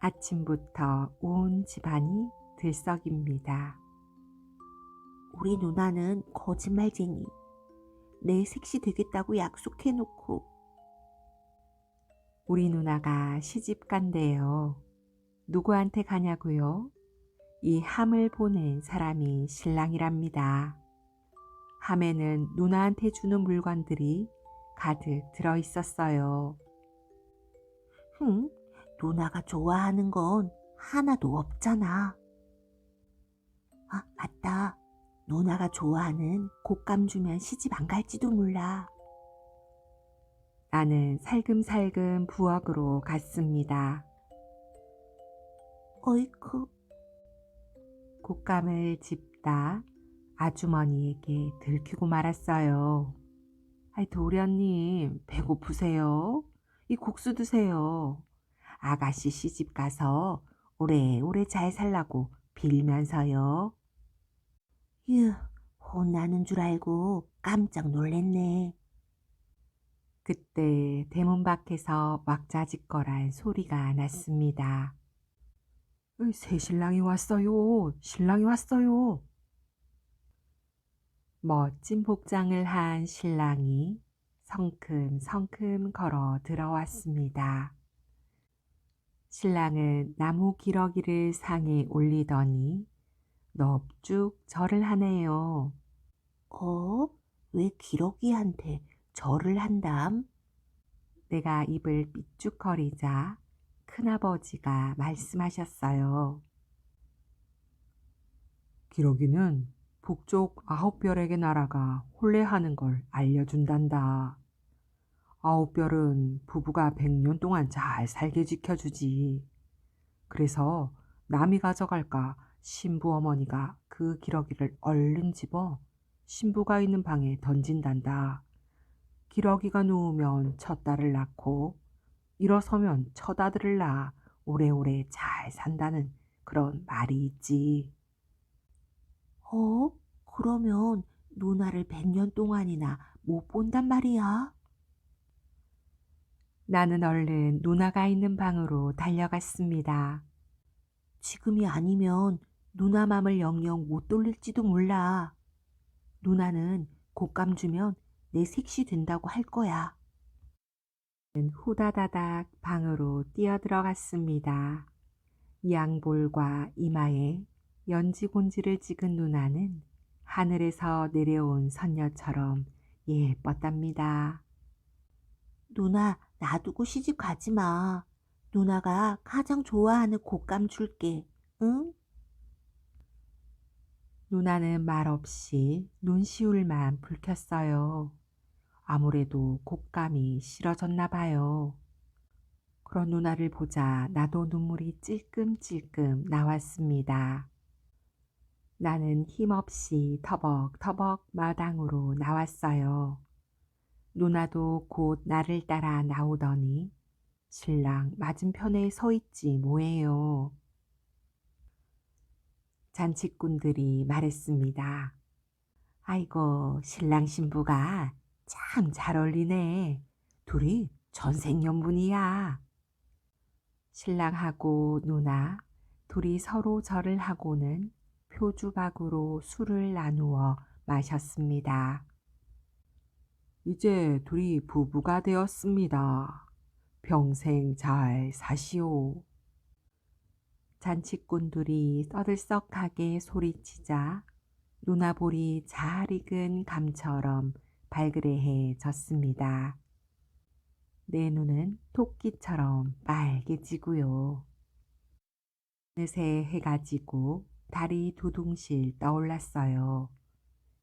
아침부터 온 집안이 들썩입니다. 우리 누나는 거짓말쟁이. 내 색시 되겠다고 약속해놓고. 우리 누나가 시집 간대요. 누구한테 가냐고요? 이 함을 보낸 사람이 신랑이랍니다. 함에는 누나한테 주는 물건들이 가득 들어 있었어요. 누나가 좋아하는 건 하나도 없잖아. 아, 맞다. 누나가 좋아하는 곶감 주면 시집 안 갈지도 몰라. 나는 살금살금 부엌으로 갔습니다. 어이쿠, 곶감을 집다 아주머니에게 들키고 말았어요. 아이, 도련님, 배고프세요? 이 국수 드세요. 아가씨 시집 가서 오래오래 잘 살라고 빌면서요. 휴, 혼나는 줄 알고 깜짝 놀랬네. 그때 대문 밖에서 왁자지껄한 소리가 났습니다. 새 신랑이 왔어요. 신랑이 왔어요. 멋진 복장을 한 신랑이 성큼성큼 걸어 들어왔습니다. 신랑은 나무 기러기를 상에 올리더니 넙죽 절을 하네요. 왜 기러기한테 절을 한담? 내가 입을 삐죽거리자 큰아버지가 말씀하셨어요. 기러기는 북쪽 9별에게 나라가 혼례하는 걸 알려준단다. 9별은 부부가 100년 동안 잘 살게 지켜주지. 그래서 남이 가져갈까 신부 어머니가 그 기러기를 얼른 집어 신부가 있는 방에 던진단다. 기러기가 누우면 첫 딸을 낳고 일어서면 첫 아들을 낳아 오래오래 잘 산다는 그런 말이 있지. 그러면 누나를 100년 동안이나 못 본단 말이야? 나는 얼른 누나가 있는 방으로 달려갔습니다. 지금이 아니면 누나 맘을 영영 못 돌릴지도 몰라. 누나는 곶감 주면 내 색시 된다고 할 거야. 후다다닥 방으로 뛰어들어갔습니다. 양볼과 이마에 연지곤지를 찍은 누나는 하늘에서 내려온 선녀처럼 예뻤답니다. 누나, 놔두고 시집 가지 마. 누나가 가장 좋아하는 곶감 줄게. 응? 누나는 말없이 눈시울만 붉혔어요. 아무래도 곶감이 싫어졌나 봐요. 그런 누나를 보자 나도 눈물이 찔끔찔끔 나왔습니다. 나는 힘없이 터벅터벅 마당으로 나왔어요. 누나도 곧 나를 따라 나오더니 신랑 맞은편에 서 있지 뭐예요. 잔치꾼들이 말했습니다. 아이고, 신랑 신부가 참 잘 어울리네. 둘이 전생연분이야. 신랑하고 누나, 둘이 서로 절을 하고는 표주박으로 술을 나누어 마셨습니다. 이제 둘이 부부가 되었습니다. 평생 잘 사시오. 잔치꾼들이 떠들썩하게 소리치자 누나볼이 잘 익은 감처럼 발그레해졌습니다. 내 눈은 토끼처럼 빨개지고요. 어느새 해가 지고 달이 두둥실 떠올랐어요.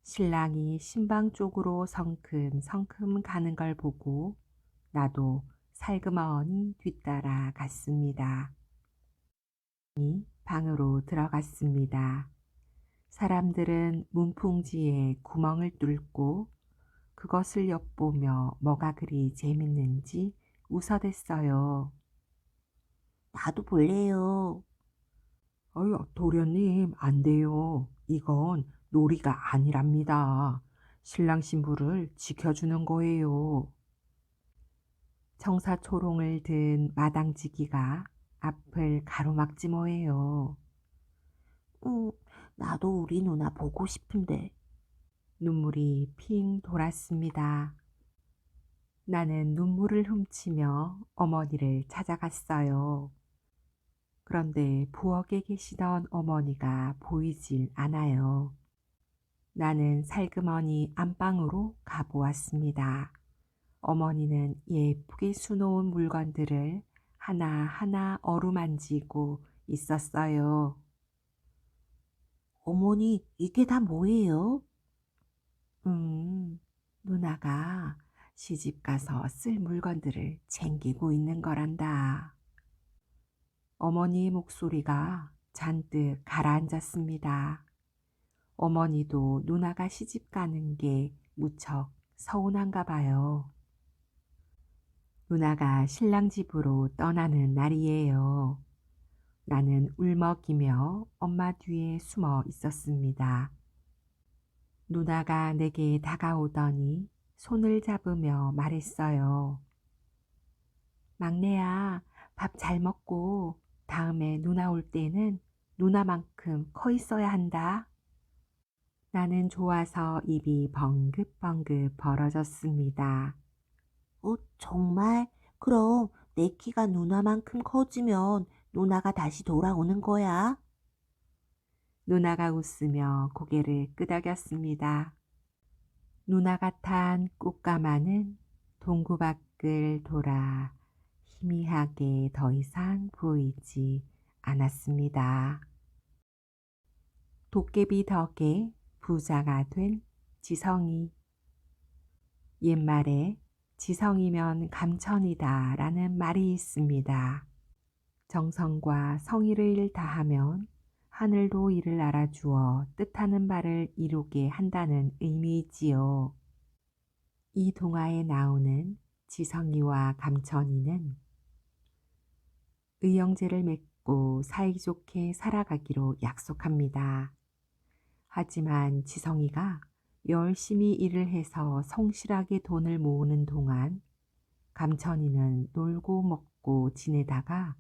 신랑이 신방 쪽으로 성큼성큼 가는 걸 보고 나도 살그머니 뒤따라 갔습니다. 방으로 들어갔습니다. 사람들은 문풍지에 구멍을 뚫고 그것을 엿보며 뭐가 그리 재밌는지 웃어댔어요. 나도 볼래요. 어휴, 도련님, 안 돼요. 이건 놀이가 아니랍니다. 신랑 신부를 지켜주는 거예요. 청사초롱을 든 마당지기가 앞을 가로막지 뭐예요. 응, 나도 우리 누나 보고 싶은데. 눈물이 핑 돌았습니다. 나는 눈물을 훔치며 어머니를 찾아갔어요. 그런데 부엌에 계시던 어머니가 보이질 않아요. 나는 살그머니 안방으로 가보았습니다. 어머니는 예쁘게 수놓은 물건들을 하나하나 어루만지고 있었어요. 어머니, 이게 다 뭐예요? 누나가 시집 가서 쓸 물건들을 챙기고 있는 거란다. 어머니의 목소리가 잔뜩 가라앉았습니다. 어머니도 누나가 시집 가는 게 무척 서운한가 봐요. 누나가 신랑 집으로 떠나는 날이에요. 나는 울먹이며 엄마 뒤에 숨어 있었습니다. 누나가 내게 다가오더니 손을 잡으며 말했어요. 막내야, 밥 잘 먹고 다음에 누나 올 때는 누나만큼 커 있어야 한다. 나는 좋아서 입이 벙긋벙긋 벌어졌습니다. 정말? 그럼 내 키가 누나만큼 커지면 누나가 다시 돌아오는 거야? 누나가 웃으며 고개를 끄덕였습니다. 누나 같은 꽃가마는 동구 밖을 돌아 희미하게 더 이상 보이지 않았습니다. 도깨비 덕에 부자가 된 지성이. 옛말에 지성이면 감천이다 라는 말이 있습니다. 정성과 성의를 다하면 하늘도 이를 알아주어 뜻하는 바를 이루게 한다는 의미이지요. 이 동화에 나오는 지성이와 감천이는 의형제를 맺고 사이좋게 살아가기로 약속합니다. 하지만 지성이가 열심히 일을 해서 성실하게 돈을 모으는 동안 감천이는 놀고 먹고 지내다가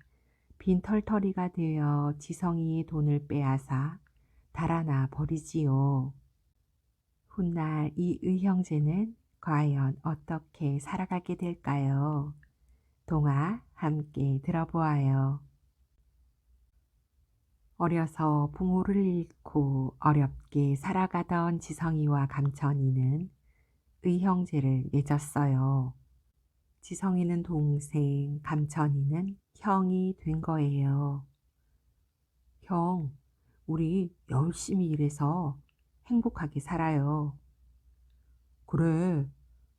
빈털터리가 되어 지성이의 돈을 빼앗아 달아나 버리지요. 훗날 이 의형제는 과연 어떻게 살아가게 될까요? 동화 함께 들어보아요. 어려서 부모를 잃고 어렵게 살아가던 지성이와 감천이는 의형제를 맺었어요. 지성이는 동생, 감천이는 형이 된 거예요. 형, 우리 열심히 일해서 행복하게 살아요. 그래,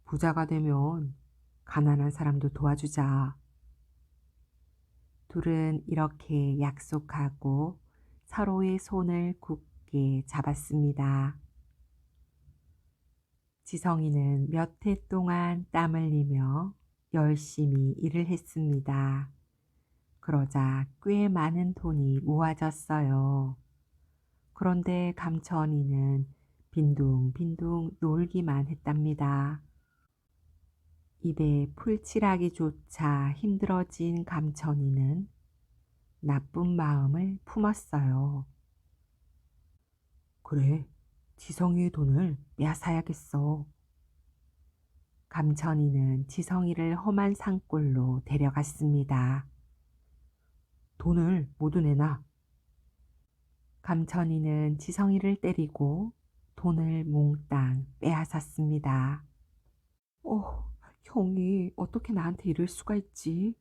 부자가 되면 가난한 사람도 도와주자. 둘은 이렇게 약속하고 서로의 손을 굳게 잡았습니다. 지성이는 몇 해 동안 땀 흘리며 열심히 일을 했습니다. 그러자 꽤 많은 돈이 모아졌어요. 그런데 감천이는 빈둥빈둥 놀기만 했답니다. 입에 풀칠하기조차 힘들어진 감천이는 나쁜 마음을 품었어요. 그래, 지성이의 돈을 빼앗아야겠어. 감천이는 지성이를 험한 산골로 데려갔습니다. 돈을 모두 내놔. 감천이는 지성이를 때리고 돈을 몽땅 빼앗았습니다. 형이 어떻게 나한테 이럴 수가 있지?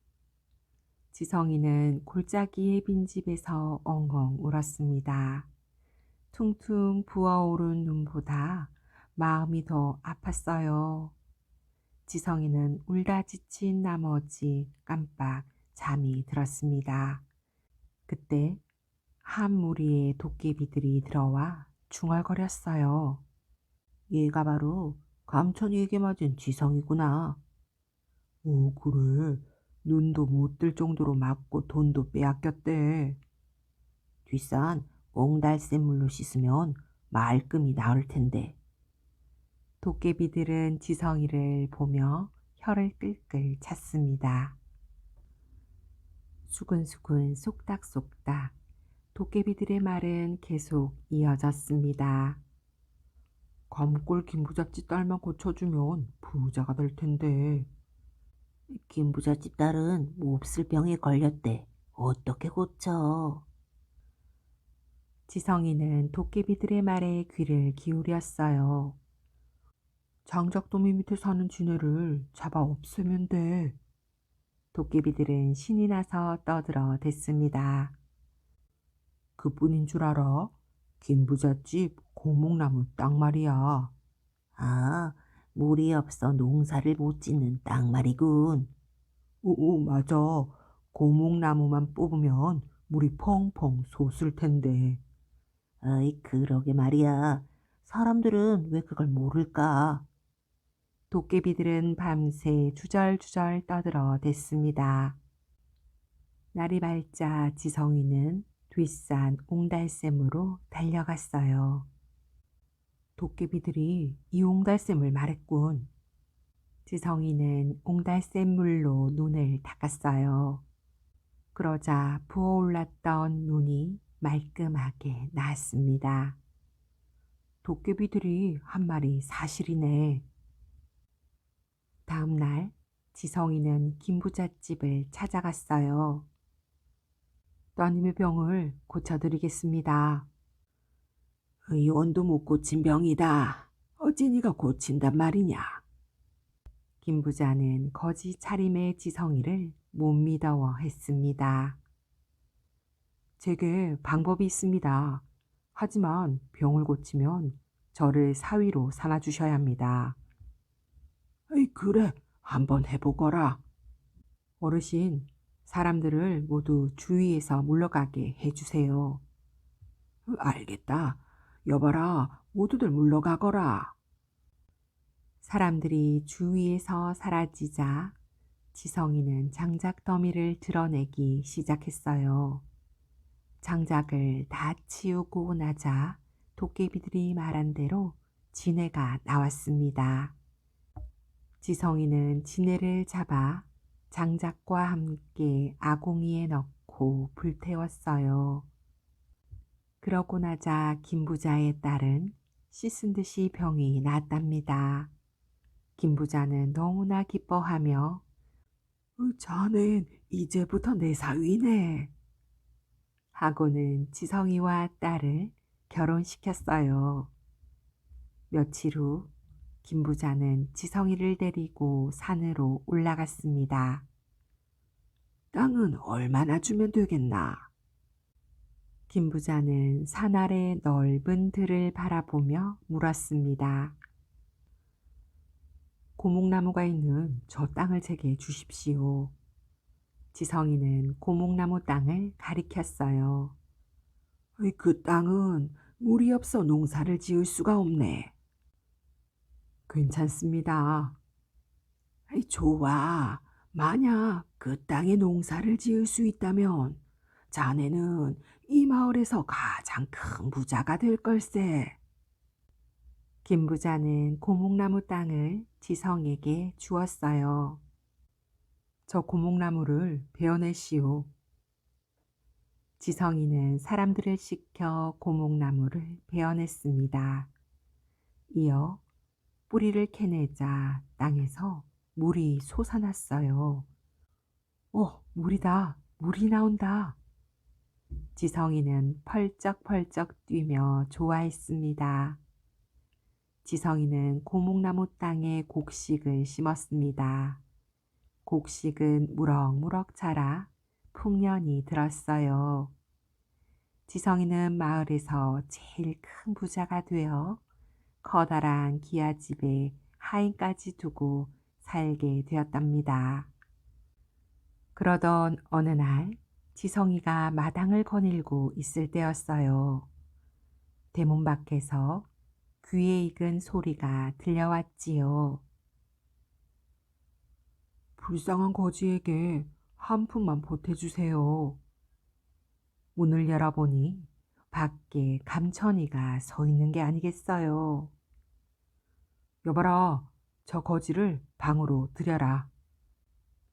지성이는 골짜기의 빈집에서 엉엉 울었습니다. 퉁퉁 부어오른 눈보다 마음이 더 아팠어요. 지성이는 울다 지친 나머지 깜빡 잠이 들었습니다. 그때 한 무리의 도깨비들이 들어와 중얼거렸어요. 얘가 바로 감천이에게 맞은 지성이구나. 오, 그래. 눈도 못 뜰 정도로 맞고 돈도 빼앗겼대. 뒷산 옹달샘물로 씻으면 말끔히 나을 텐데. 도깨비들은 지성이를 보며 혀를 끌끌 찼습니다. 수근수근 쏙닥쏙닥 도깨비들의 말은 계속 이어졌습니다. 검골 김부잣집 딸만 고쳐주면 부자가 될 텐데. 김부잣집 딸은 몹쓸 병에 걸렸대. 어떻게 고쳐? 지성이는 도깨비들의 말에 귀를 기울였어요. 장작더미 밑에 사는 지네를 잡아 없애면 돼. 도깨비들은 신이 나서 떠들어 댔습니다. 그뿐인 줄 알아? 김부잣집 고목나무 땅 말이야. 아, 물이 없어 농사를 못 짓는 땅 말이군. 오, 맞아. 고목나무만 뽑으면 물이 펑펑 솟을 텐데. 아이, 그러게 말이야. 사람들은 왜 그걸 모를까? 도깨비들은 밤새 주절주절 떠들어 댔습니다. 날이 밝자 지성이는 뒷산 옹달샘으로 달려갔어요. 도깨비들이 이 옹달샘을 말했군. 지성이는 옹달샘물로 눈을 닦았어요. 그러자 부어올랐던 눈이 말끔하게 나았습니다. 도깨비들이 한 말이 사실이네. 다음 날 지성이는 김부잣집을 찾아갔어요. 따님의 병을 고쳐드리겠습니다. 의원도 못 고친 병이다. 어찌니가 고친단 말이냐. 김부자는 거지 차림의 지성이를 못 믿어했습니다. 제게 방법이 있습니다. 하지만 병을 고치면 저를 사위로 삼아주셔야 합니다. 에이, 그래, 한번 해보거라. 어르신, 사람들을 모두 주위에서 물러가게 해주세요. 알겠다. 여봐라, 모두들 물러가거라. 사람들이 주위에서 사라지자 지성이는 장작 더미를 드러내기 시작했어요. 장작을 다 치우고 나자 도깨비들이 말한 대로 지네가 나왔습니다. 지성이는 지네를 잡아 장작과 함께 아궁이에 넣고 불태웠어요. 그러고 나자 김부자의 딸은 씻은 듯이 병이 났답니다. 김부자는 너무나 기뻐하며 자넨 이제부터 내 사위네 하고는 지성이와 딸을 결혼시켰어요. 며칠 후 김부자는 지성이를 데리고 산으로 올라갔습니다. 땅은 얼마나 주면 되겠나? 김부자는 산 아래 넓은 들을 바라보며 물었습니다. 고목나무가 있는 저 땅을 제게 주십시오. 지성이는 고목나무 땅을 가리켰어요. 그 땅은 물이 없어 농사를 지을 수가 없네. 괜찮습니다. 좋아. 만약 그 땅에 농사를 지을 수 있다면 자네는 이 마을에서 가장 큰 부자가 될 걸세. 김 부자는 고목나무 땅을 지성에게 주었어요. 저 고목나무를 베어내시오. 지성이는 사람들을 시켜 고목나무를 베어냈습니다. 이어 뿌리를 캐내자 땅에서 물이 솟아났어요. 물이다. 물이 나온다. 지성이는 펄쩍펄쩍 뛰며 좋아했습니다. 지성이는 고목나무 땅에 곡식을 심었습니다. 곡식은 무럭무럭 자라 풍년이 들었어요. 지성이는 마을에서 제일 큰 부자가 되어 커다란 기아집에 하인까지 두고 살게 되었답니다. 그러던 어느 날 지성이가 마당을 거닐고 있을 때였어요. 대문 밖에서 귀에 익은 소리가 들려왔지요. 불쌍한 거지에게 한 푼만 보태주세요. 문을 열어보니 밖에 감천이가 서 있는 게 아니겠어요. 여봐라, 저 거지를 방으로 들여라.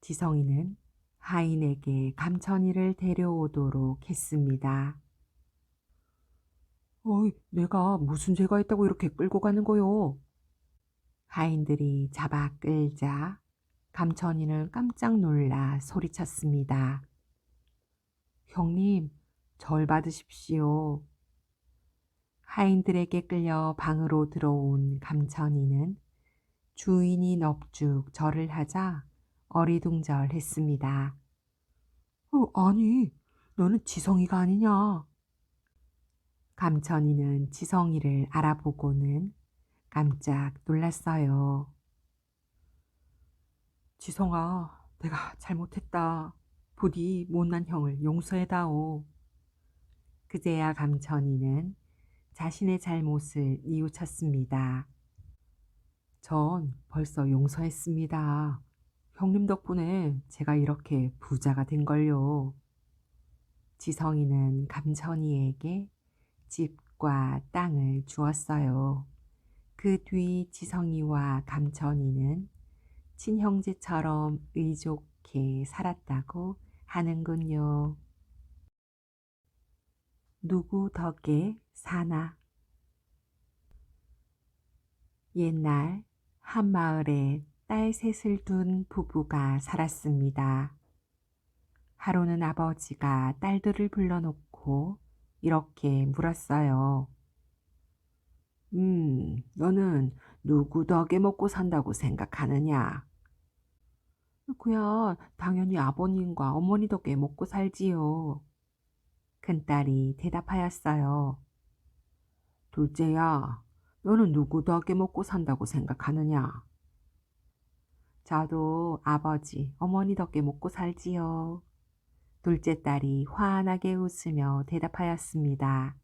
지성이는 하인에게 감천이를 데려오도록 했습니다. 어이, 내가 무슨 죄가 있다고 이렇게 끌고 가는 거요? 하인들이 잡아 끌자 감천이는 깜짝 놀라 소리쳤습니다. 형님, 절 받으십시오. 하인들에게 끌려 방으로 들어온 감천이는 주인이 넙죽 절을 하자 어리둥절했습니다. 아니, 너는 지성이가 아니냐? 감천이는 지성이를 알아보고는 깜짝 놀랐어요. 지성아, 내가 잘못했다. 부디 못난 형을 용서해다오. 그제야 감천이는 자신의 잘못을 뉘우쳤습니다. 전 벌써 용서했습니다. 형님 덕분에 제가 이렇게 부자가 된걸요. 지성이는 감천이에게 집과 땅을 주었어요. 그 뒤 지성이와 감천이는 친형제처럼 의좋게 살았다고 하는군요. 누구 덕에 사나. 옛날 한 마을에 딸 셋을 둔 부부가 살았습니다. 하루는 아버지가 딸들을 불러놓고 이렇게 물었어요. 너는 누구 덕에 먹고 산다고 생각하느냐? 그야 당연히 아버님과 어머니 덕에 먹고 살지요. 큰딸이 대답하였어요. 둘째야, 너는 누구 덕에 먹고 산다고 생각하느냐? 저도 아버지, 어머니 덕에 먹고 살지요. 둘째 딸이 환하게 웃으며 대답하였습니다.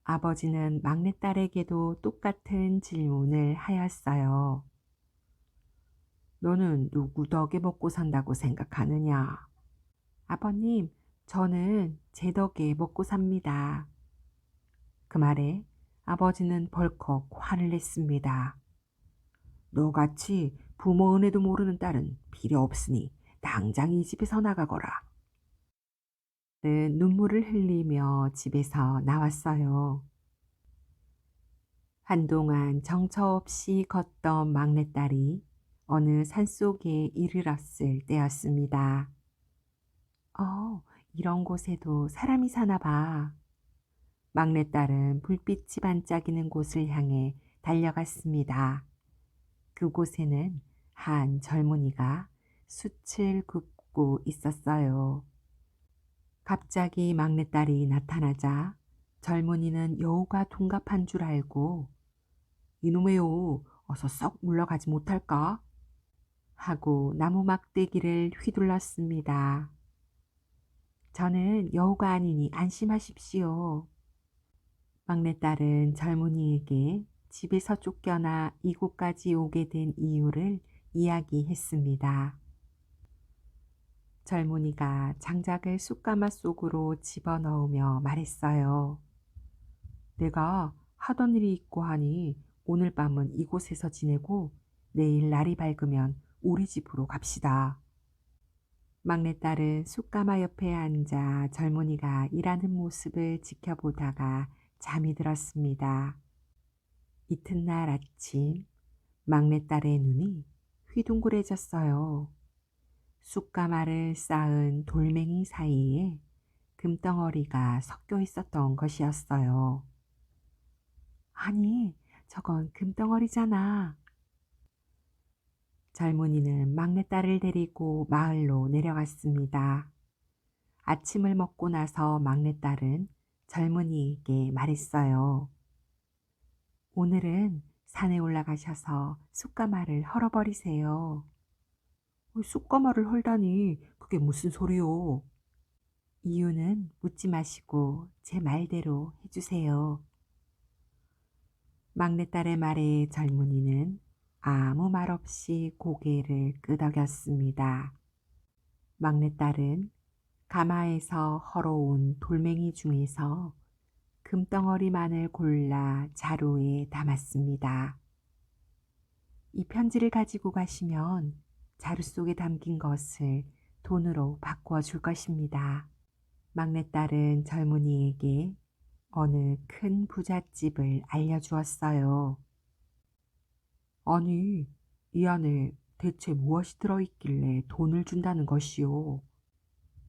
아버지는 막내딸에게도 똑같은 질문을 하였어요. 너는 누구 덕에 먹고 산다고 생각하느냐? 아버님, 저는 제 덕에 먹고 삽니다. 그 말에 아버지는 벌컥 화를 냈습니다. 너같이 부모 은혜도 모르는 딸은 필요 없으니 당장 이 집에서 나가거라. 눈물을 흘리며 집에서 나왔어요. 한동안 정처 없이 걷던 막내딸이 어느 산속에 이르렀을 때였습니다. 이런 곳에도 사람이 사나 봐. 막내딸은 불빛이 반짝이는 곳을 향해 달려갔습니다. 그곳에는 한 젊은이가 숯을 굽고 있었어요. 갑자기 막내딸이 나타나자 젊은이는 여우가 둔갑한 줄 알고 이놈의 여우 어서 썩 물러가지 못할까? 하고 나무 막대기를 휘둘렀습니다. 저는 여우가 아니니 안심하십시오. 막내딸은 젊은이에게 집에서 쫓겨나 이곳까지 오게 된 이유를 이야기했습니다. 젊은이가 장작을 쑥가마 속으로 집어넣으며 말했어요. 내가 하던 일이 있고 하니 오늘 밤은 이곳에서 지내고 내일 날이 밝으면 우리 집으로 갑시다. 막내딸은 숯가마 옆에 앉아 젊은이가 일하는 모습을 지켜보다가 잠이 들었습니다. 이튿날 아침 막내딸의 눈이 휘둥그레졌어요. 숯가마를 쌓은 돌멩이 사이에 금덩어리가 섞여 있었던 것이었어요. 아니, 저건 금덩어리잖아. 젊은이는 막내딸을 데리고 마을로 내려갔습니다. 아침을 먹고 나서 막내딸은 젊은이에게 말했어요. 오늘은 산에 올라가셔서 숯가마를 헐어버리세요. 숯가마를 헐다니 그게 무슨 소리요? 이유는 묻지 마시고 제 말대로 해주세요. 막내딸의 말에 젊은이는 아무 말 없이 고개를 끄덕였습니다. 막내딸은 가마에서 헐어온 돌멩이 중에서 금덩어리만을 골라 자루에 담았습니다. 이 편지를 가지고 가시면 자루 속에 담긴 것을 돈으로 바꾸어 줄 것입니다. 막내딸은 젊은이에게 어느 큰 부잣집을 알려주었어요. 아니, 이 안에 대체 무엇이 들어있길래 돈을 준다는 것이오?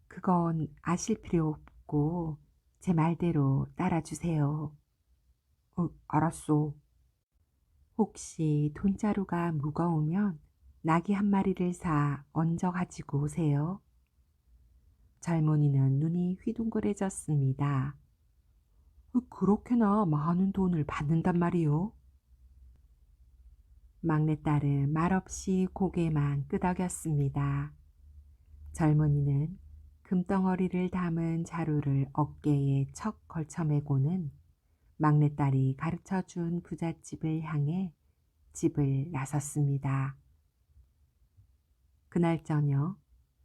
그건 아실 필요 없고 제 말대로 따라주세요. 알았소. 혹시 돈자루가 무거우면 나귀 한 마리를 사 얹어 가지고 오세요. 젊은이는 눈이 휘둥그레졌습니다. 그렇게나 많은 돈을 받는단 말이오? 막내딸은 말없이 고개만 끄덕였습니다. 젊은이는 금덩어리를 담은 자루를 어깨에 척 걸쳐매고는 막내딸이 가르쳐준 부잣집을 향해 집을 나섰습니다. 그날 저녁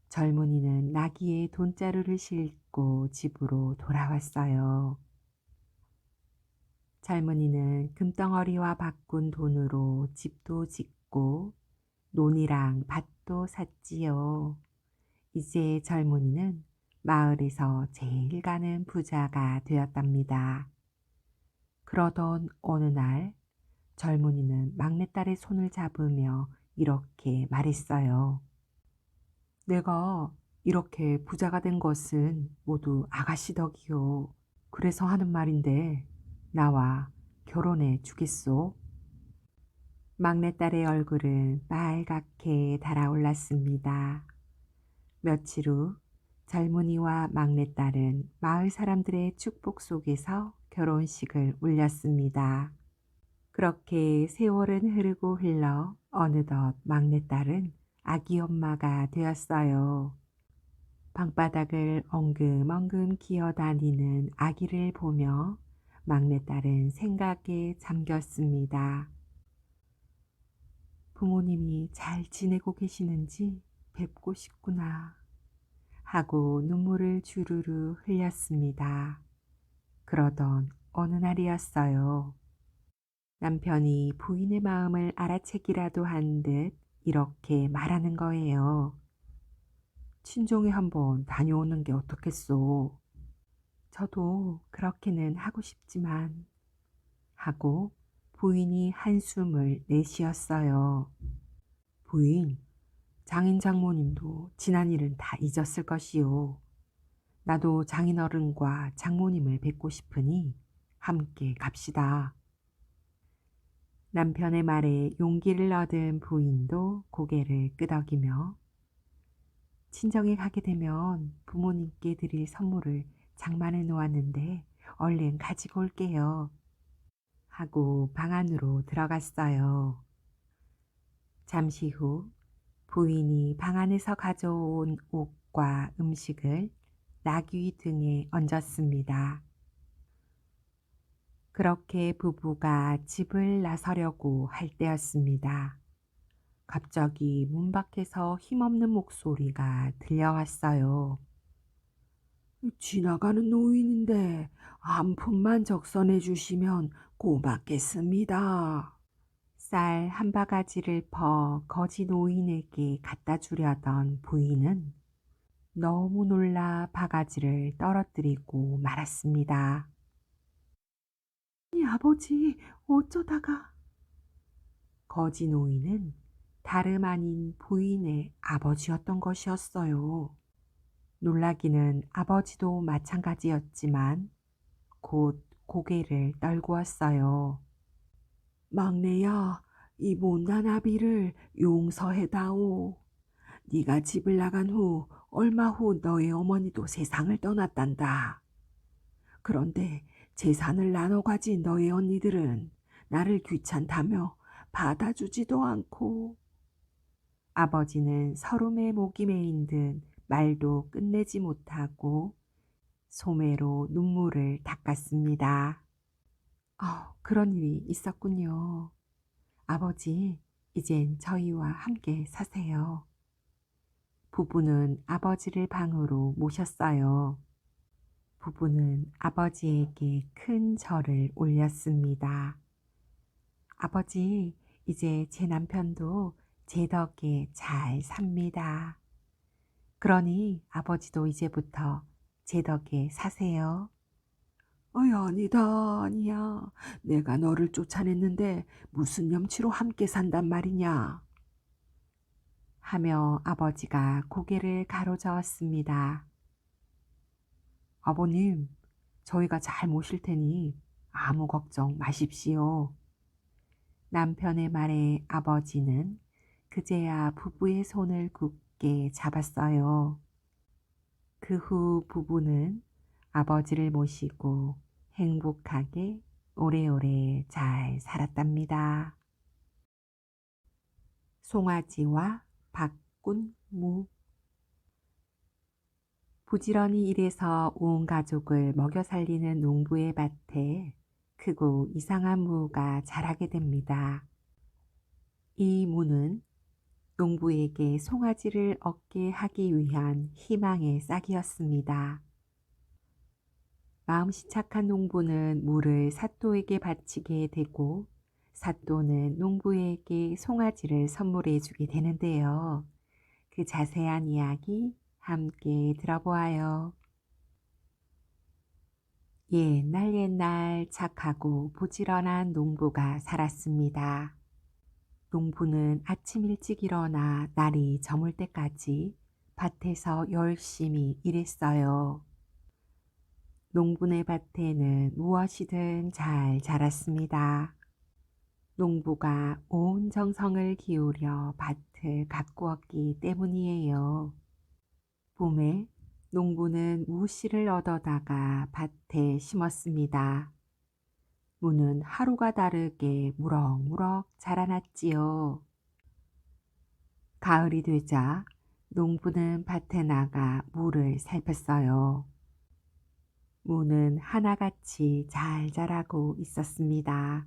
젊은이는 나귀에 돈자루를 싣고 집으로 돌아왔어요. 젊은이는 금덩어리와 바꾼 돈으로 집도 짓고 논이랑 밭도 샀지요. 이제 젊은이는 마을에서 제일 가는 부자가 되었답니다. 그러던 어느 날 젊은이는 막내딸의 손을 잡으며 이렇게 말했어요. 내가 이렇게 부자가 된 것은 모두 아가씨 덕이요. 그래서 하는 말인데 나와 결혼해 주겠소? 막내딸의 얼굴은 빨갛게 달아올랐습니다. 며칠 후 젊은이와 막내딸은 마을 사람들의 축복 속에서 결혼식을 올렸습니다. 그렇게 세월은 흐르고 흘러 어느덧 막내딸은 아기 엄마가 되었어요. 방바닥을 엉금엉금 기어다니는 아기를 보며 막내딸은 생각에 잠겼습니다. 부모님이 잘 지내고 계시는지 뵙고 싶구나 하고 눈물을 주르르 흘렸습니다. 그러던 어느 날이었어요. 남편이 부인의 마음을 알아채기라도 한 듯 이렇게 말하는 거예요. 친정에 한번 다녀오는 게 어떻겠소? 저도 그렇게는 하고 싶지만 하고 부인이 한숨을 내쉬었어요. 부인, 장인 장모님도 지난 일은 다 잊었을 것이요. 나도 장인어른과 장모님을 뵙고 싶으니 함께 갑시다. 남편의 말에 용기를 얻은 부인도 고개를 끄덕이며 친정에 가게 되면 부모님께 드릴 선물을 장만해 놓았는데 얼른 가지고 올게요. 하고 방 안으로 들어갔어요. 잠시 후 부인이 방 안에서 가져온 옷과 음식을 나귀 등에 얹었습니다. 그렇게 부부가 집을 나서려고 할 때였습니다. 갑자기 문 밖에서 힘없는 목소리가 들려왔어요. 지나가는 노인인데 한 푼만 적선해 주시면 고맙겠습니다. 쌀 한 바가지를 퍼 거지 노인에게 갖다 주려던 부인은 너무 놀라 바가지를 떨어뜨리고 말았습니다. 아니, 아버지, 어쩌다가? 거지 노인은 다름 아닌 부인의 아버지였던 것이었어요. 놀라기는 아버지도 마찬가지였지만 곧 고개를 떨구었어요. 막내야, 이 못난 아비를 용서해다오. 네가 집을 나간 후 얼마 후 너의 어머니도 세상을 떠났단다. 그런데 재산을 나눠 가진 너의 언니들은 나를 귀찮다며 받아주지도 않고. 아버지는 서름에 목이 메인 듯 말도 끝내지 못하고 소매로 눈물을 닦았습니다. 그런 일이 있었군요. 아버지, 이젠 저희와 함께 사세요. 부부는 아버지를 방으로 모셨어요. 부부는 아버지에게 큰 절을 올렸습니다. 아버지, 이제 제 남편도 제 덕에 잘 삽니다. 그러니 아버지도 이제부터 제 덕에 사세요. 아니다, 아니야. 내가 너를 쫓아냈는데 무슨 염치로 함께 산단 말이냐. 하며 아버지가 고개를 가로저었습니다. 아버님, 저희가 잘 모실 테니 아무 걱정 마십시오. 남편의 말에 아버지는 그제야 부부의 손을 굳게 잡았어요. 그 후 부부는 아버지를 모시고 행복하게 오래오래 잘 살았답니다. 송아지와 박군무. 부지런히 일해서 온 가족을 먹여 살리는 농부의 밭에 크고 이상한 무가 자라게 됩니다. 이 무는 농부에게 송아지를 얻게 하기 위한 희망의 싹이었습니다. 마음씨 착한 농부는 무를 사또에게 바치게 되고 사또는 농부에게 송아지를 선물해 주게 되는데요. 그 자세한 이야기 함께 들어보아요. 옛날 옛날 착하고 부지런한 농부가 살았습니다. 농부는 아침 일찍 일어나 날이 저물 때까지 밭에서 열심히 일했어요. 농부네 밭에는 무엇이든 잘 자랐습니다. 농부가 온 정성을 기울여 밭을 가꾸었기 때문이에요. 봄에 농부는 무씨를 얻어다가 밭에 심었습니다. 무는 하루가 다르게 무럭무럭 자라났지요. 가을이 되자 농부는 밭에 나가 무를 살폈어요. 무는 하나같이 잘 자라고 있었습니다.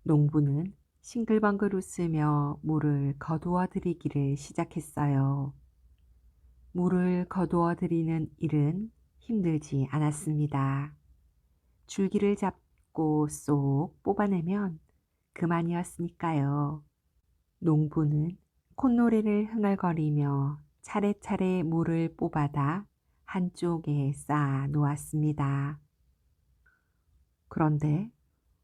농부는 싱글벙글 웃으며 무를 거두어 들이기를 시작했어요. 무를 거두어 들이는 일은 힘들지 않았습니다. 줄기를 잡고 쏙 뽑아내면 그만이었으니까요. 농부는 콧노래를 흥얼거리며 차례차례 무를 뽑아다 한쪽에 쌓아 놓았습니다. 그런데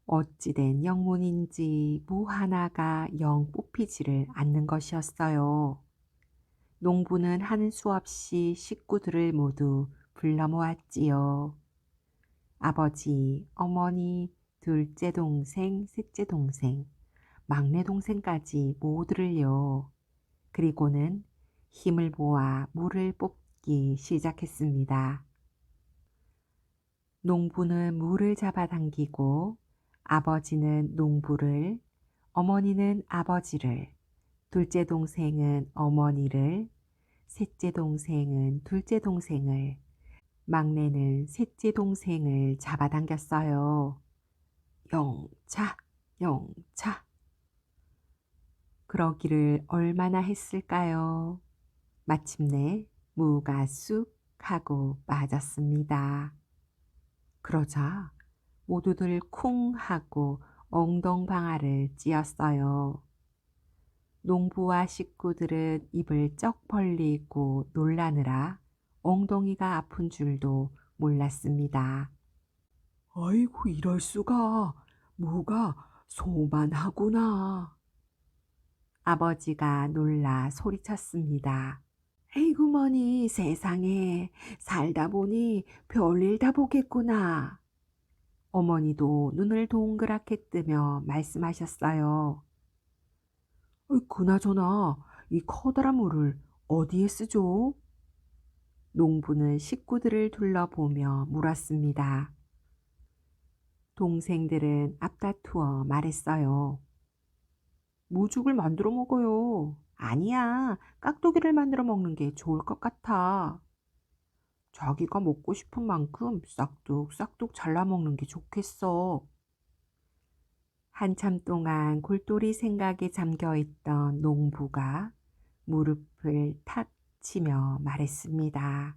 어찌된 영문인지 무 하나가 영 뽑히지를 않는 것이었어요. 농부는 하는 수 없이 식구들을 모두 불러 모았지요. 아버지, 어머니, 둘째 동생, 셋째 동생, 막내 동생까지 모두를요. 그리고는 힘을 모아 무를 뽑기 시작했습니다. 농부는 무를 잡아당기고 아버지는 농부를, 어머니는 아버지를, 둘째 동생은 어머니를, 셋째 동생은 둘째 동생을, 막내는 셋째 동생을 잡아당겼어요. 영차, 영차. 그러기를 얼마나 했을까요? 마침내 무가 쑥 하고 빠졌습니다. 그러자 모두들 쿵 하고 엉덩방아를 찧었어요. 농부와 식구들은 입을 쩍 벌리고 놀라느라 엉덩이가 아픈 줄도 몰랐습니다. 아이고, 이럴 수가. 무가 소만하구나. 아버지가 놀라 소리쳤습니다. 에이구머니, 세상에 살다 보니 별일 다 보겠구나. 어머니도 눈을 동그랗게 뜨며 말씀하셨어요. 그나저나 이 커다란 물을 어디에 쓰죠? 농부는 식구들을 둘러보며 물었습니다. 동생들은 앞다투어 말했어요. 무죽을 만들어 먹어요. 아니야, 깍두기를 만들어 먹는 게 좋을 것 같아. 자기가 먹고 싶은 만큼 싹둑싹둑 잘라 먹는 게 좋겠어. 한참 동안 골똘히 생각에 잠겨 있던 농부가 무릎을 탁 치며 말했습니다.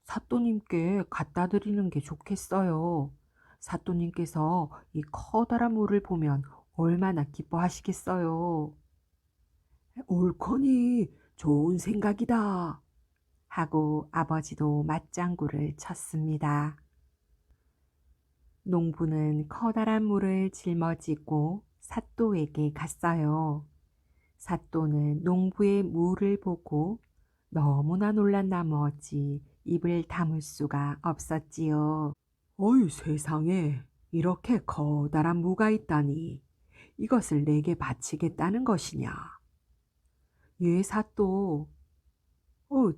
사또님께 갖다 드리는 게 좋겠어요. 사또님께서 이 커다란 물을 보면 얼마나 기뻐하시겠어요. 옳거니, 좋은 생각이다. 하고 아버지도 맞장구를 쳤습니다. 농부는 커다란 물을 짊어지고 사또에게 갔어요. 사또는 농부의 물을 보고 너무나 놀란 나머지 입을 다물 수가 없었지요. 어이, 세상에, 이렇게 커다란 무가 있다니. 이것을 내게 바치겠다는 것이냐? 예, 사또.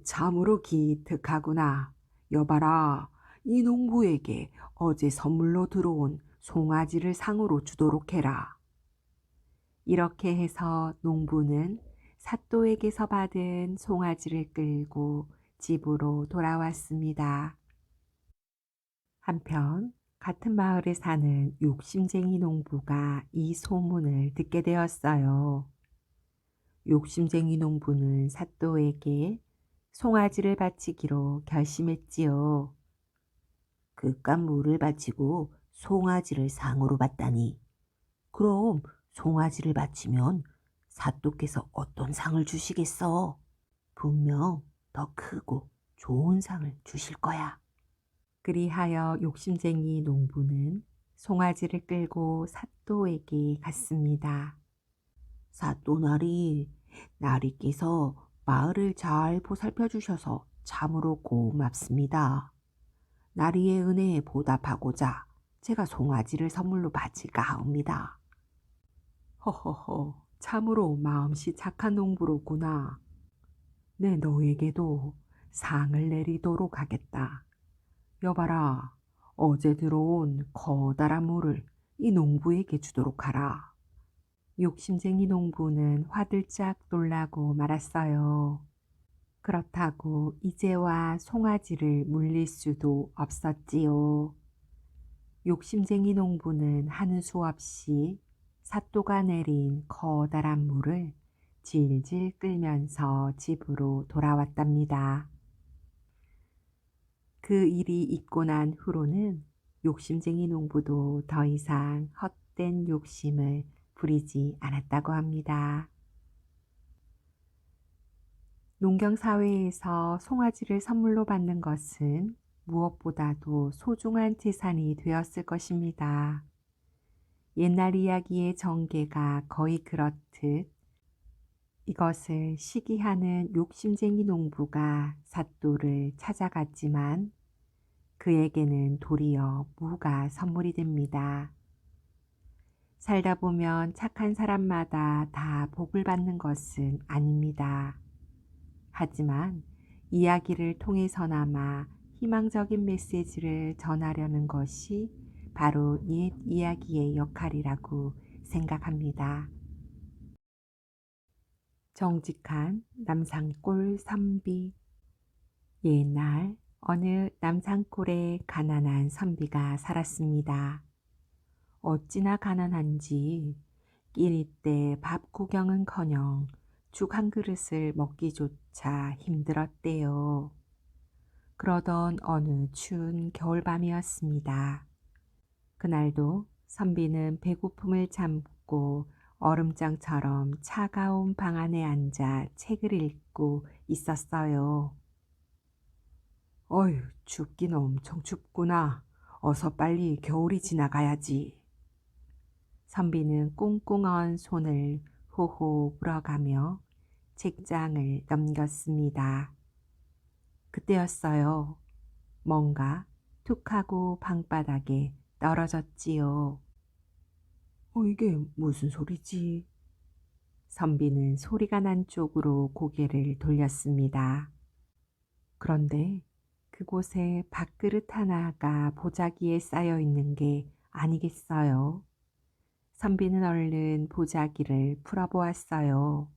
참으로 기특하구나. 여봐라, 이 농부에게 어제 선물로 들어온 송아지를 상으로 주도록 해라. 이렇게 해서 농부는 사또에게서 받은 송아지를 끌고 집으로 돌아왔습니다. 한편 같은 마을에 사는 욕심쟁이 농부가 이 소문을 듣게 되었어요. 욕심쟁이 농부는 사또에게 송아지를 바치기로 결심했지요. 그깟 물을 바치고 송아지를 상으로 받다니. 그럼 송아지를 바치면 사또께서 어떤 상을 주시겠어? 분명 더 크고 좋은 상을 주실 거야. 그리하여 욕심쟁이 농부는 송아지를 끌고 사또에게 갔습니다. 사또나리, 나리께서 마을을 잘 보살펴 주셔서 참으로 고맙습니다. 나리의 은혜에 보답하고자 제가 송아지를 선물로 바칠까 하옵니다. 허허허, 참으로 마음씨 착한 농부로구나. 내 너에게도 상을 내리도록 하겠다. 여봐라, 어제 들어온 커다란 물을 이 농부에게 주도록 하라. 욕심쟁이 농부는 화들짝 놀라고 말았어요. 그렇다고 이제와 송아지를 물릴 수도 없었지요. 욕심쟁이 농부는 하는 수 없이 사또가 내린 커다란 물을 질질 끌면서 집으로 돌아왔답니다. 그 일이 있고 난 후로는 욕심쟁이 농부도 더 이상 헛된 욕심을 부리지 않았다고 합니다. 농경사회에서 송아지를 선물로 받는 것은 무엇보다도 소중한 재산이 되었을 것입니다. 옛날 이야기의 전개가 거의 그렇듯 이것을 시기하는 욕심쟁이 농부가 사또를 찾아갔지만 그에게는 도리어 무가 선물이 됩니다. 살다 보면 착한 사람마다 다 복을 받는 것은 아닙니다. 하지만 이야기를 통해서나마 희망적인 메시지를 전하려는 것이 바로 옛 이야기의 역할이라고 생각합니다. 정직한 남산골 선비. 옛날 어느 남산골에 가난한 선비가 살았습니다. 어찌나 가난한지 끼니 때 밥 구경은커녕 죽 한 그릇을 먹기조차 힘들었대요. 그러던 어느 추운 겨울밤이었습니다. 그날도 선비는 배고픔을 참고 얼음장처럼 차가운 방 안에 앉아 책을 읽고 있었어요. 어휴, 춥긴 엄청 춥구나. 어서 빨리 겨울이 지나가야지. 선비는 꽁꽁 언 손을 호호 불어가며 책장을 넘겼습니다. 그때였어요. 뭔가 툭 하고 방바닥에 떨어졌지요. 이게 무슨 소리지? 선비는 소리가 난 쪽으로 고개를 돌렸습니다. 그런데 그곳에 밥그릇 하나가 보자기에 쌓여 있는 게 아니겠어요? 선비는 얼른 보자기를 풀어보았어요.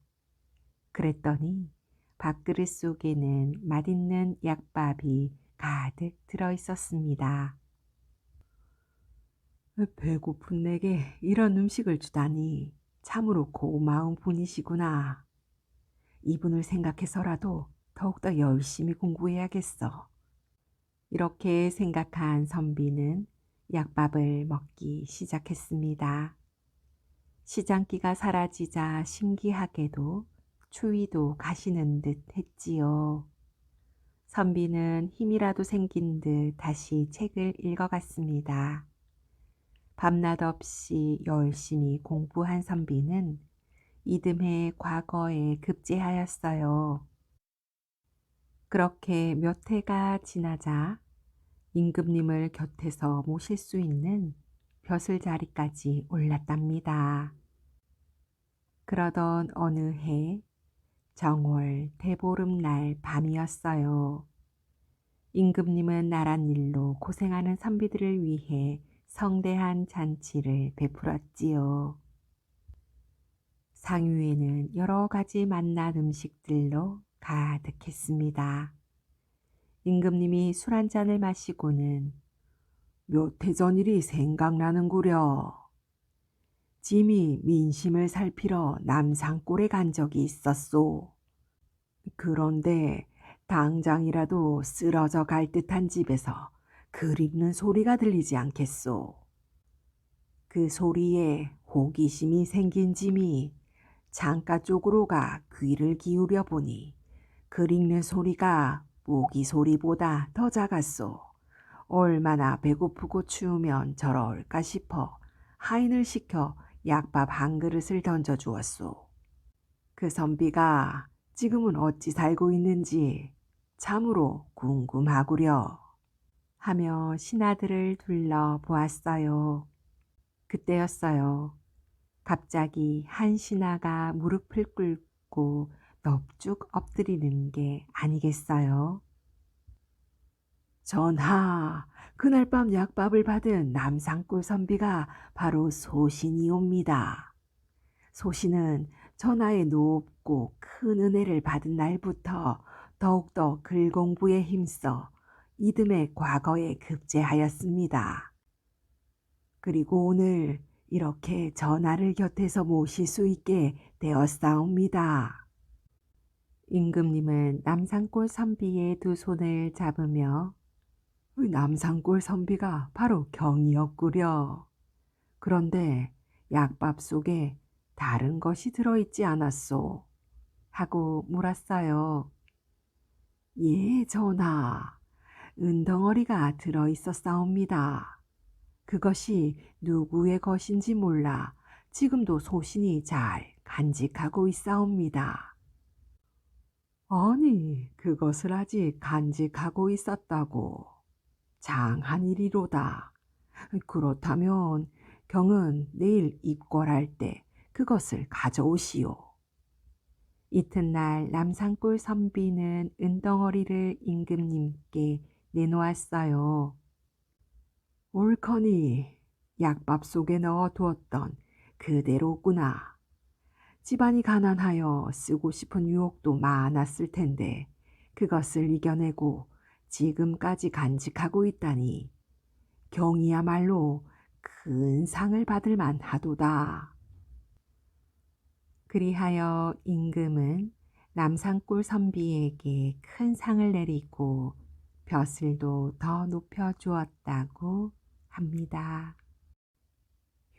그랬더니 밥그릇 속에는 맛있는 약밥이 가득 들어 있었습니다. 배고픈 내게 이런 음식을 주다니 참으로 고마운 분이시구나. 이분을 생각해서라도 더욱더 열심히 공부해야겠어. 이렇게 생각한 선비는 약밥을 먹기 시작했습니다. 시장기가 사라지자 신기하게도 추위도 가시는 듯 했지요. 선비는 힘이라도 생긴 듯 다시 책을 읽어갔습니다. 밤낮 없이 열심히 공부한 선비는 이듬해 과거에 급제하였어요. 그렇게 몇 해가 지나자 임금님을 곁에서 모실 수 있는 벼슬 자리까지 올랐답니다. 그러던 어느 해 정월 대보름날 밤이었어요. 임금님은 나란 일로 고생하는 선비들을 위해 성대한 잔치를 베풀었지요. 상위에는 여러 가지 맛난 음식들로 가득했습니다. 임금님이 술 한 잔을 마시고는 몇 해 전 일이 생각나는구려. 짐이 민심을 살피러 남산골에 간 적이 있었소. 그런데 당장이라도 쓰러져 갈 듯한 집에서 글 읽는 소리가 들리지 않겠소. 그 소리에 호기심이 생긴 짐이 창가 쪽으로 가 귀를 기울여 보니 글 읽는 소리가 모기 소리보다 더 작았소. 얼마나 배고프고 추우면 저럴까 싶어 하인을 시켜 약밥 한 그릇을 던져 주었소. 그 선비가 지금은 어찌 살고 있는지 참으로 궁금하구려 하며 신하들을 둘러 보았어요. 그때였어요. 갑자기 한 신하가 무릎을 꿇고 넙죽 엎드리는 게 아니겠어요? 전하, 그날 밤 약밥을 받은 남산골 선비가 바로 소신이옵니다. 소신은 전하의 높고 큰 은혜를 받은 날부터 더욱더 글 공부에 힘써 이듬해 과거에 급제하였습니다. 그리고 오늘 이렇게 전하를 곁에서 모실 수 있게 되었사옵니다. 임금님은 남산골 선비의 두 손을 잡으며 남산골 선비가 바로 경이었구려. 그런데 약밥 속에 다른 것이 들어있지 않았소? 하고 물었어요. 예, 전하. 은덩어리가 들어있었사옵니다. 그것이 누구의 것인지 몰라 지금도 소신이 잘 간직하고 있사옵니다. 아니, 그것을 아직 간직하고 있었다고. 장한 일이로다. 그렇다면 경은 내일 입궐할 때 그것을 가져오시오. 이튿날 남산골 선비는 은덩어리를 임금님께 내놓았어요. 옳거니 약밥 속에 넣어두었던 그대로구나. 집안이 가난하여 쓰고 싶은 유혹도 많았을 텐데 그것을 이겨내고 지금까지 간직하고 있다니 경이야말로 큰 상을 받을 만하도다. 그리하여 임금은 남산골 선비에게 큰 상을 내리고 벼슬도 더 높여주었다고 합니다.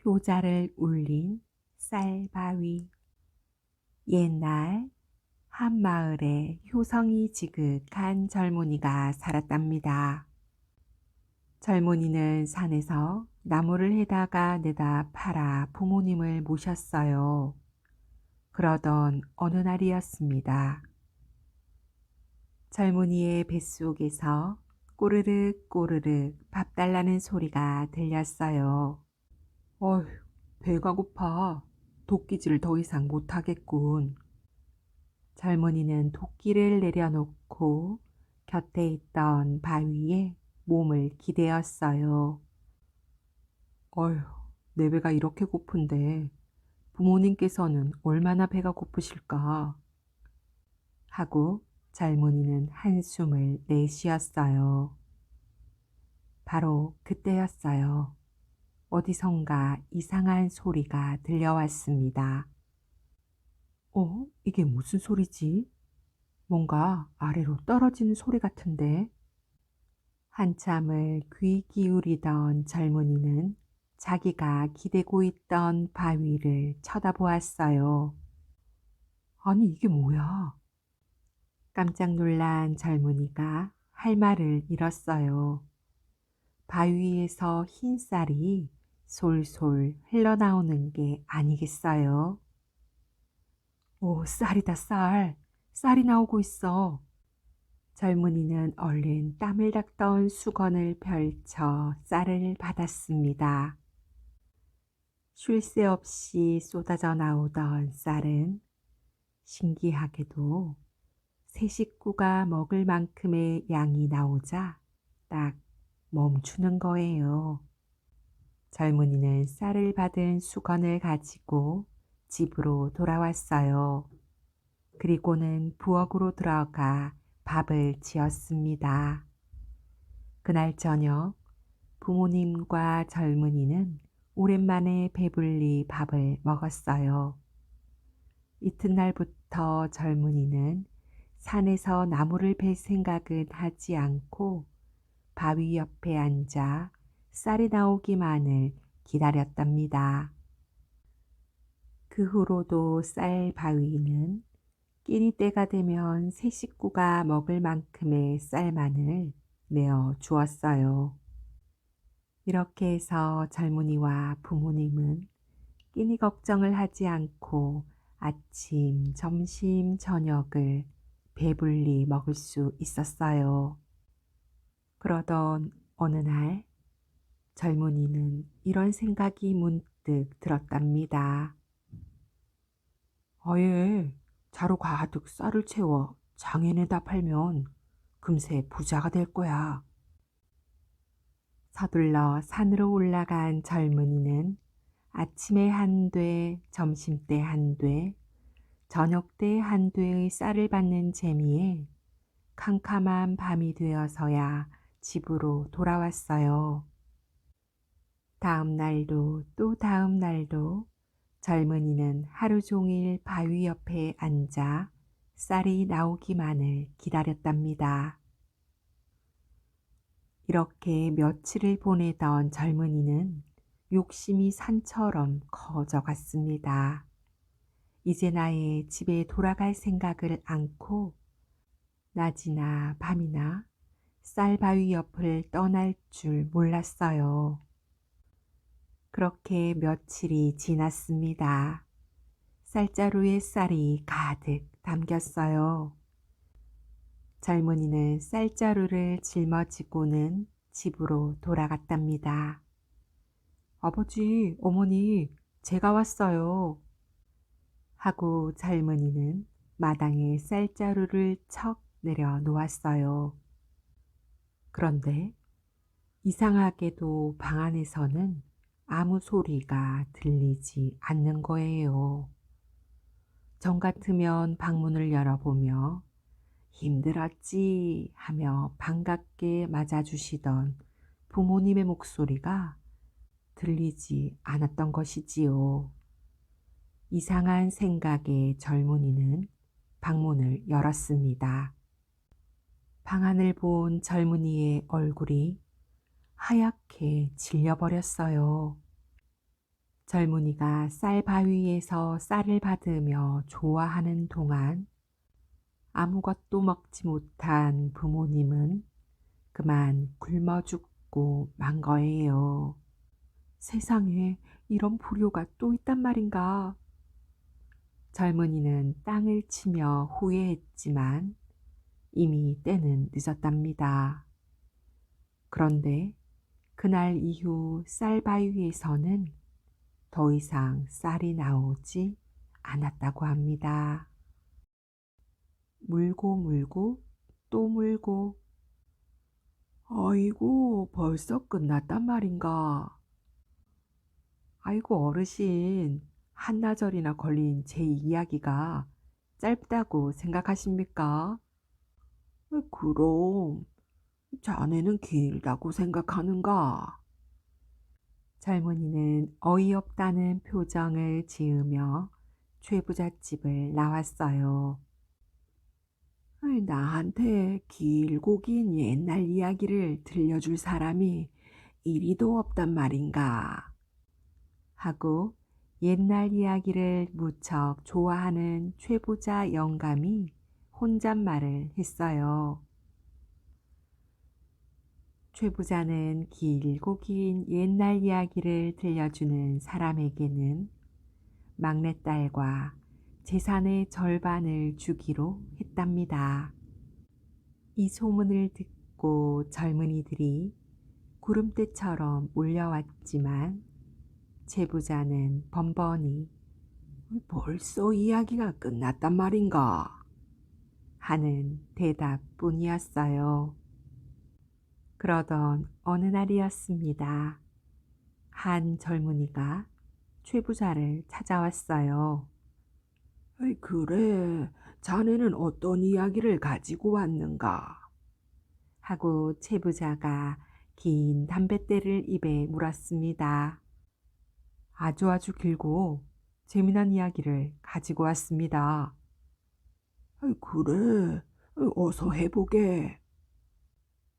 효자를 울린 쌀바위. 옛날 한 마을에 효성이 지극한 젊은이가 살았답니다. 젊은이는 산에서 나무를 해다가 내다 팔아 부모님을 모셨어요. 그러던 어느 날이었습니다. 젊은이의 뱃속에서 꼬르륵 꼬르륵 밥 달라는 소리가 들렸어요. 어휴, 배가 고파. 도끼질을 더 이상 못하겠군. 젊은이는 도끼를 내려놓고 곁에 있던 바위에 몸을 기대었어요. 어휴, 내 배가 이렇게 고픈데 부모님께서는 얼마나 배가 고프실까? 하고 젊은이는 한숨을 내쉬었어요. 바로 그때였어요. 어디선가 이상한 소리가 들려왔습니다. 이게 무슨 소리지? 뭔가 아래로 떨어지는 소리 같은데? 한참을 귀 기울이던 젊은이는 자기가 기대고 있던 바위를 쳐다보았어요. 아니, 이게 뭐야? 깜짝 놀란 젊은이가 할 말을 잃었어요. 바위에서 흰 쌀이 솔솔 흘러나오는 게 아니겠어요? 오, 쌀이다, 쌀. 쌀이 나오고 있어. 젊은이는 얼른 땀을 닦던 수건을 펼쳐 쌀을 받았습니다. 쉴 새 없이 쏟아져 나오던 쌀은 신기하게도 세 식구가 먹을 만큼의 양이 나오자 딱 멈추는 거예요. 젊은이는 쌀을 받은 수건을 가지고 집으로 돌아왔어요. 그리고는 부엌으로 들어가 밥을 지었습니다. 그날 저녁 부모님과 젊은이는 오랜만에 배불리 밥을 먹었어요. 이튿날부터 젊은이는 산에서 나무를 벨 생각은 하지 않고 바위 옆에 앉아 쌀이 나오기만을 기다렸답니다. 그 후로도 쌀 바위는 끼니 때가 되면 세 식구가 먹을 만큼의 쌀만을 내어 주었어요. 이렇게 해서 젊은이와 부모님은 끼니 걱정을 하지 않고 아침, 점심, 저녁을 배불리 먹을 수 있었어요. 그러던 어느 날 젊은이는 이런 생각이 문득 들었답니다. 아예 자루 가득 쌀을 채워 장인에다 팔면 금세 부자가 될 거야. 서둘러 산으로 올라간 젊은이는 아침에 한 돼, 점심때 한 돼, 저녁때 한 돼의 쌀을 받는 재미에 캄캄한 밤이 되어서야 집으로 돌아왔어요. 다음 날도 또 다음 날도 젊은이는 하루 종일 바위 옆에 앉아 쌀이 나오기만을 기다렸답니다. 이렇게 며칠을 보내던 젊은이는 욕심이 산처럼 커져갔습니다. 이제 나의 집에 돌아갈 생각을 않고 낮이나 밤이나 쌀바위 옆을 떠날 줄 몰랐어요. 그렇게 며칠이 지났습니다. 쌀자루에 쌀이 가득 담겼어요. 젊은이는 쌀자루를 짊어지고는 집으로 돌아갔답니다. 아버지, 어머니, 제가 왔어요. 하고 젊은이는 마당에 쌀자루를 척 내려놓았어요. 그런데 이상하게도 방 안에서는 아무 소리가 들리지 않는 거예요. 전 같으면 방문을 열어보며 힘들었지 하며 반갑게 맞아주시던 부모님의 목소리가 들리지 않았던 것이지요. 이상한 생각에 젊은이는 방문을 열었습니다. 방안을 본 젊은이의 얼굴이 하얗게 질려버렸어요. 젊은이가 쌀바위에서 쌀을 받으며 좋아하는 동안 아무것도 먹지 못한 부모님은 그만 굶어 죽고 만 거예요. 세상에 이런 불효가 또 있단 말인가? 젊은이는 땅을 치며 후회했지만 이미 때는 늦었답니다. 그런데 그날 이후 쌀바위에서는 더 이상 쌀이 나오지 않았다고 합니다. 물고 물고 또 물고. 아이고, 벌써 끝났단 말인가? 아이고, 어르신, 한나절이나 걸린 제 이야기가 짧다고 생각하십니까? 그럼 자네는 길다고 생각하는가? 젊은이는 어이없다는 표정을 지으며 최부잣집을 나왔어요. 나한테 길고 긴 옛날 이야기를 들려줄 사람이 이리도 없단 말인가? 하고 옛날 이야기를 무척 좋아하는 최부자 영감이 혼잣말을 했어요. 최부자는 길고 긴 옛날 이야기를 들려주는 사람에게는 막내딸과 재산의 절반을 주기로 했답니다. 이 소문을 듣고 젊은이들이 구름대처럼 몰려왔지만 제부자는 번번이 벌써 이야기가 끝났단 말인가? 하는 대답뿐이었어요. 그러던 어느 날이었습니다. 한 젊은이가 최부자를 찾아왔어요. 그래, 자네는 어떤 이야기를 가지고 왔는가? 하고 최부자가 긴 담뱃대를 입에 물었습니다. 아주 길고 재미난 이야기를 가지고 왔습니다. 그래, 어서 해보게.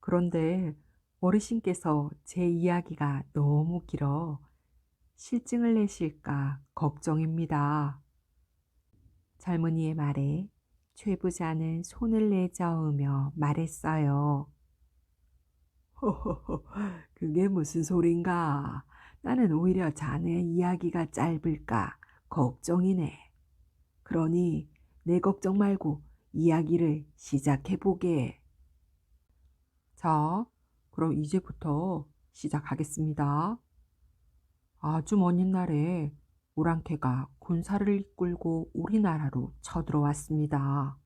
그런데 어르신께서 제 이야기가 너무 길어 실증을 내실까 걱정입니다. 젊은이의 말에 최부자는 손을 내저으며 말했어요. 허허허, 그게 무슨 소린가? 나는 오히려 자네 이야기가 짧을까 걱정이네. 그러니 내 걱정 말고 이야기를 시작해보게. 자, 그럼 이제부터 시작하겠습니다. 아주 먼 옛날에 오랑캐가 군사를 이끌고 우리나라로 쳐들어왔습니다.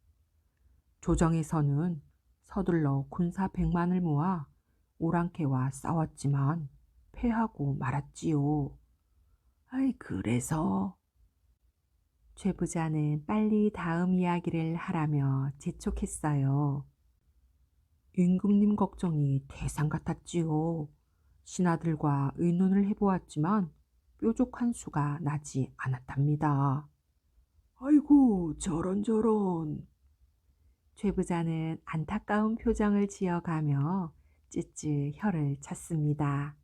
조정에서는 서둘러 군사 100만을 모아 오랑캐와 싸웠지만 패하고 말았지요. 그래서 최부자는 빨리 다음 이야기를 하라며 재촉했어요. 임금님 걱정이 태산 같았지요. 신하들과 의논을 해보았지만 뾰족한 수가 나지 않았답니다. 아이고, 저런. 최부자는 안타까운 표정을 지어가며 찌찌 혀를 찼습니다.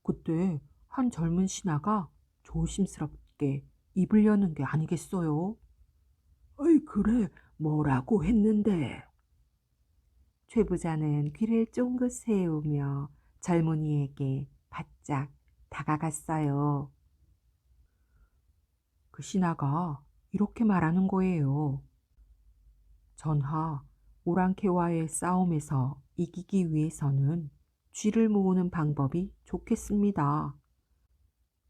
그때 한 젊은 신하가 조심스럽게 입을 여는 게 아니겠어요? 그래, 뭐라고 했는데? 최부자는 귀를 쫑긋 세우며 젊은이에게 바짝 다가갔어요. 그 신하가 이렇게 말하는 거예요. 전하, 오랑캐와의 싸움에서 이기기 위해서는 쥐를 모으는 방법이 좋겠습니다.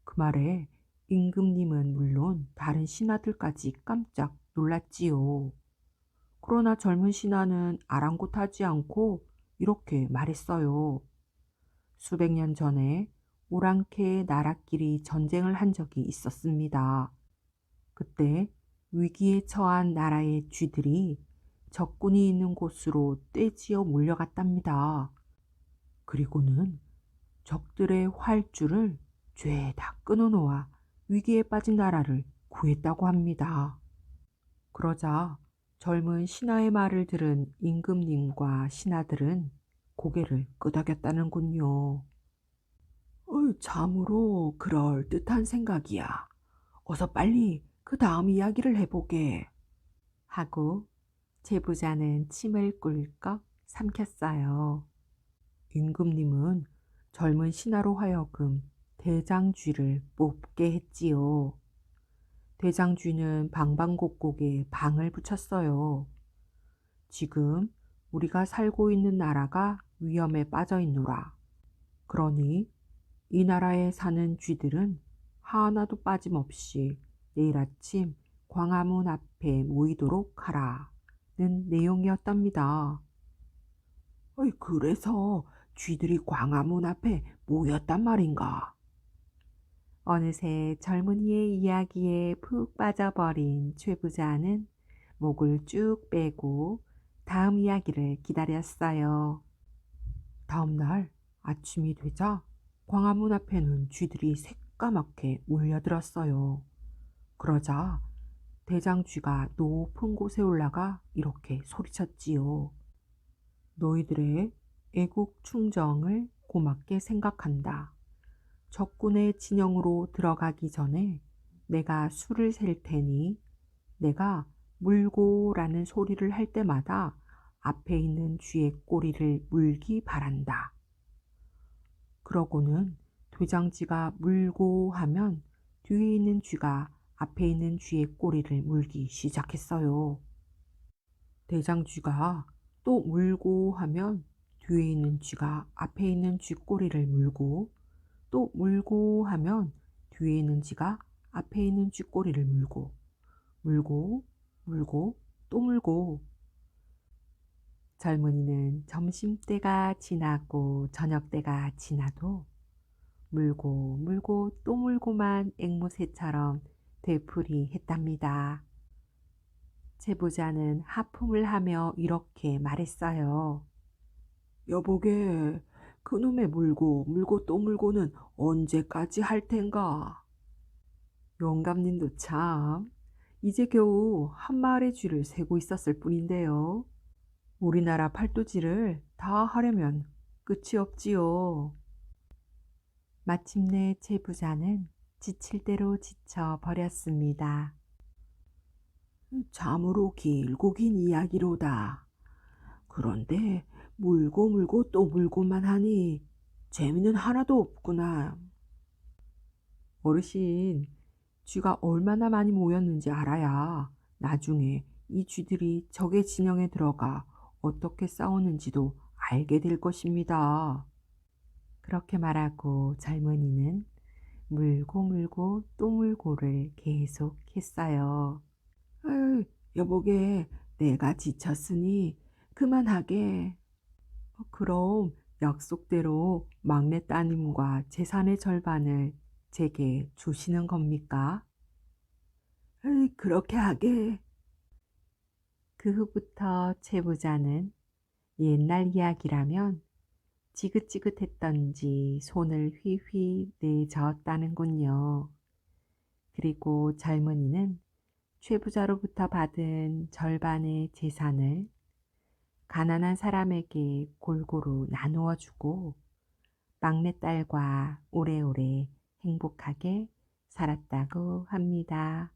그 말에 임금님은 물론 다른 신하들까지 깜짝 놀랐지요. 그러나 젊은 신하는 아랑곳하지 않고 이렇게 말했어요. 수백 년 전에 오랑캐의 나라끼리 전쟁을 한 적이 있었습니다. 그때 위기에 처한 나라의 쥐들이 적군이 있는 곳으로 떼지어 몰려갔답니다. 그리고는 적들의 활주를 죄다 끊어놓아 위기에 빠진 나라를 구했다고 합니다. 그러자 젊은 신하의 말을 들은 임금님과 신하들은 고개를 끄덕였다는군요. 참으로 그럴듯한 생각이야. 어서 빨리 그 다음 이야기를 해보게. 하고 제부자는 침을 꿀꺽 삼켰어요. 임금님은 젊은 신하로 하여금 대장쥐를 뽑게 했지요. 대장쥐는 방방곡곡에 방을 붙였어요. 지금 우리가 살고 있는 나라가 위험에 빠져 있노라. 그러니 이 나라에 사는 쥐들은 하나도 빠짐없이 내일 아침 광화문 앞에 모이도록 하라는 내용이었답니다. 그래서 쥐들이 광화문 앞에 모였단 말인가? 어느새 젊은이의 이야기에 푹 빠져버린 최부자는 목을 쭉 빼고 다음 이야기를 기다렸어요. 다음 날 아침이 되자 광화문 앞에는 쥐들이 새까맣게 몰려들었어요. 그러자 대장쥐가 높은 곳에 올라가 이렇게 소리쳤지요. 너희들의 애국 충정을 고맙게 생각한다. 적군의 진영으로 들어가기 전에 내가 수를 셀 테니 내가 물고라는 소리를 할 때마다 앞에 있는 쥐의 꼬리를 물기 바란다. 그러고는 돼장쥐가 물고 하면 뒤에 있는 쥐가 앞에 있는 쥐의 꼬리를 물기 시작했어요. 대장쥐가 또 물고 하면 뒤에 있는 쥐가 앞에 있는 쥐 꼬리를 물고 또 물고 하면 뒤에 있는 쥐가 앞에 있는 쥐 꼬리를 물고 물고 또 물고. 젊은이는 점심때가 지나고 저녁때가 지나도 물고 또 물고만 앵무새처럼 되풀이했답니다. 제보자는 하품을 하며 이렇게 말했어요. 여보게, 그놈의 물고 또 물고는 언제까지 할 텐가? 영감님도 참, 이제 겨우 한 마리의 쥐를 세고 있었을 뿐인데요. 우리나라 팔도쥐를 다 하려면 끝이 없지요. 마침내 제부자는 지칠 대로 지쳐 버렸습니다. 참으로 길고 긴 이야기로다. 그런데 물고 또 물고만 하니 재미는 하나도 없구나. 어르신, 쥐가 얼마나 많이 모였는지 알아야 나중에 이 쥐들이 적의 진영에 들어가 어떻게 싸우는지도 알게 될 것입니다. 그렇게 말하고 젊은이는 물고 또 물고를 계속했어요. 여보게, 내가 지쳤으니 그만하게. 그럼 약속대로 막내 따님과 재산의 절반을 제게 주시는 겁니까? 그렇게 하게. 그 후부터 제부자는 옛날 이야기라면 지긋지긋했던지 손을 휘휘 내저었다는군요. 그리고 젊은이는 최부자로부터 받은 절반의 재산을 가난한 사람에게 골고루 나누어 주고 막내딸과 오래오래 행복하게 살았다고 합니다.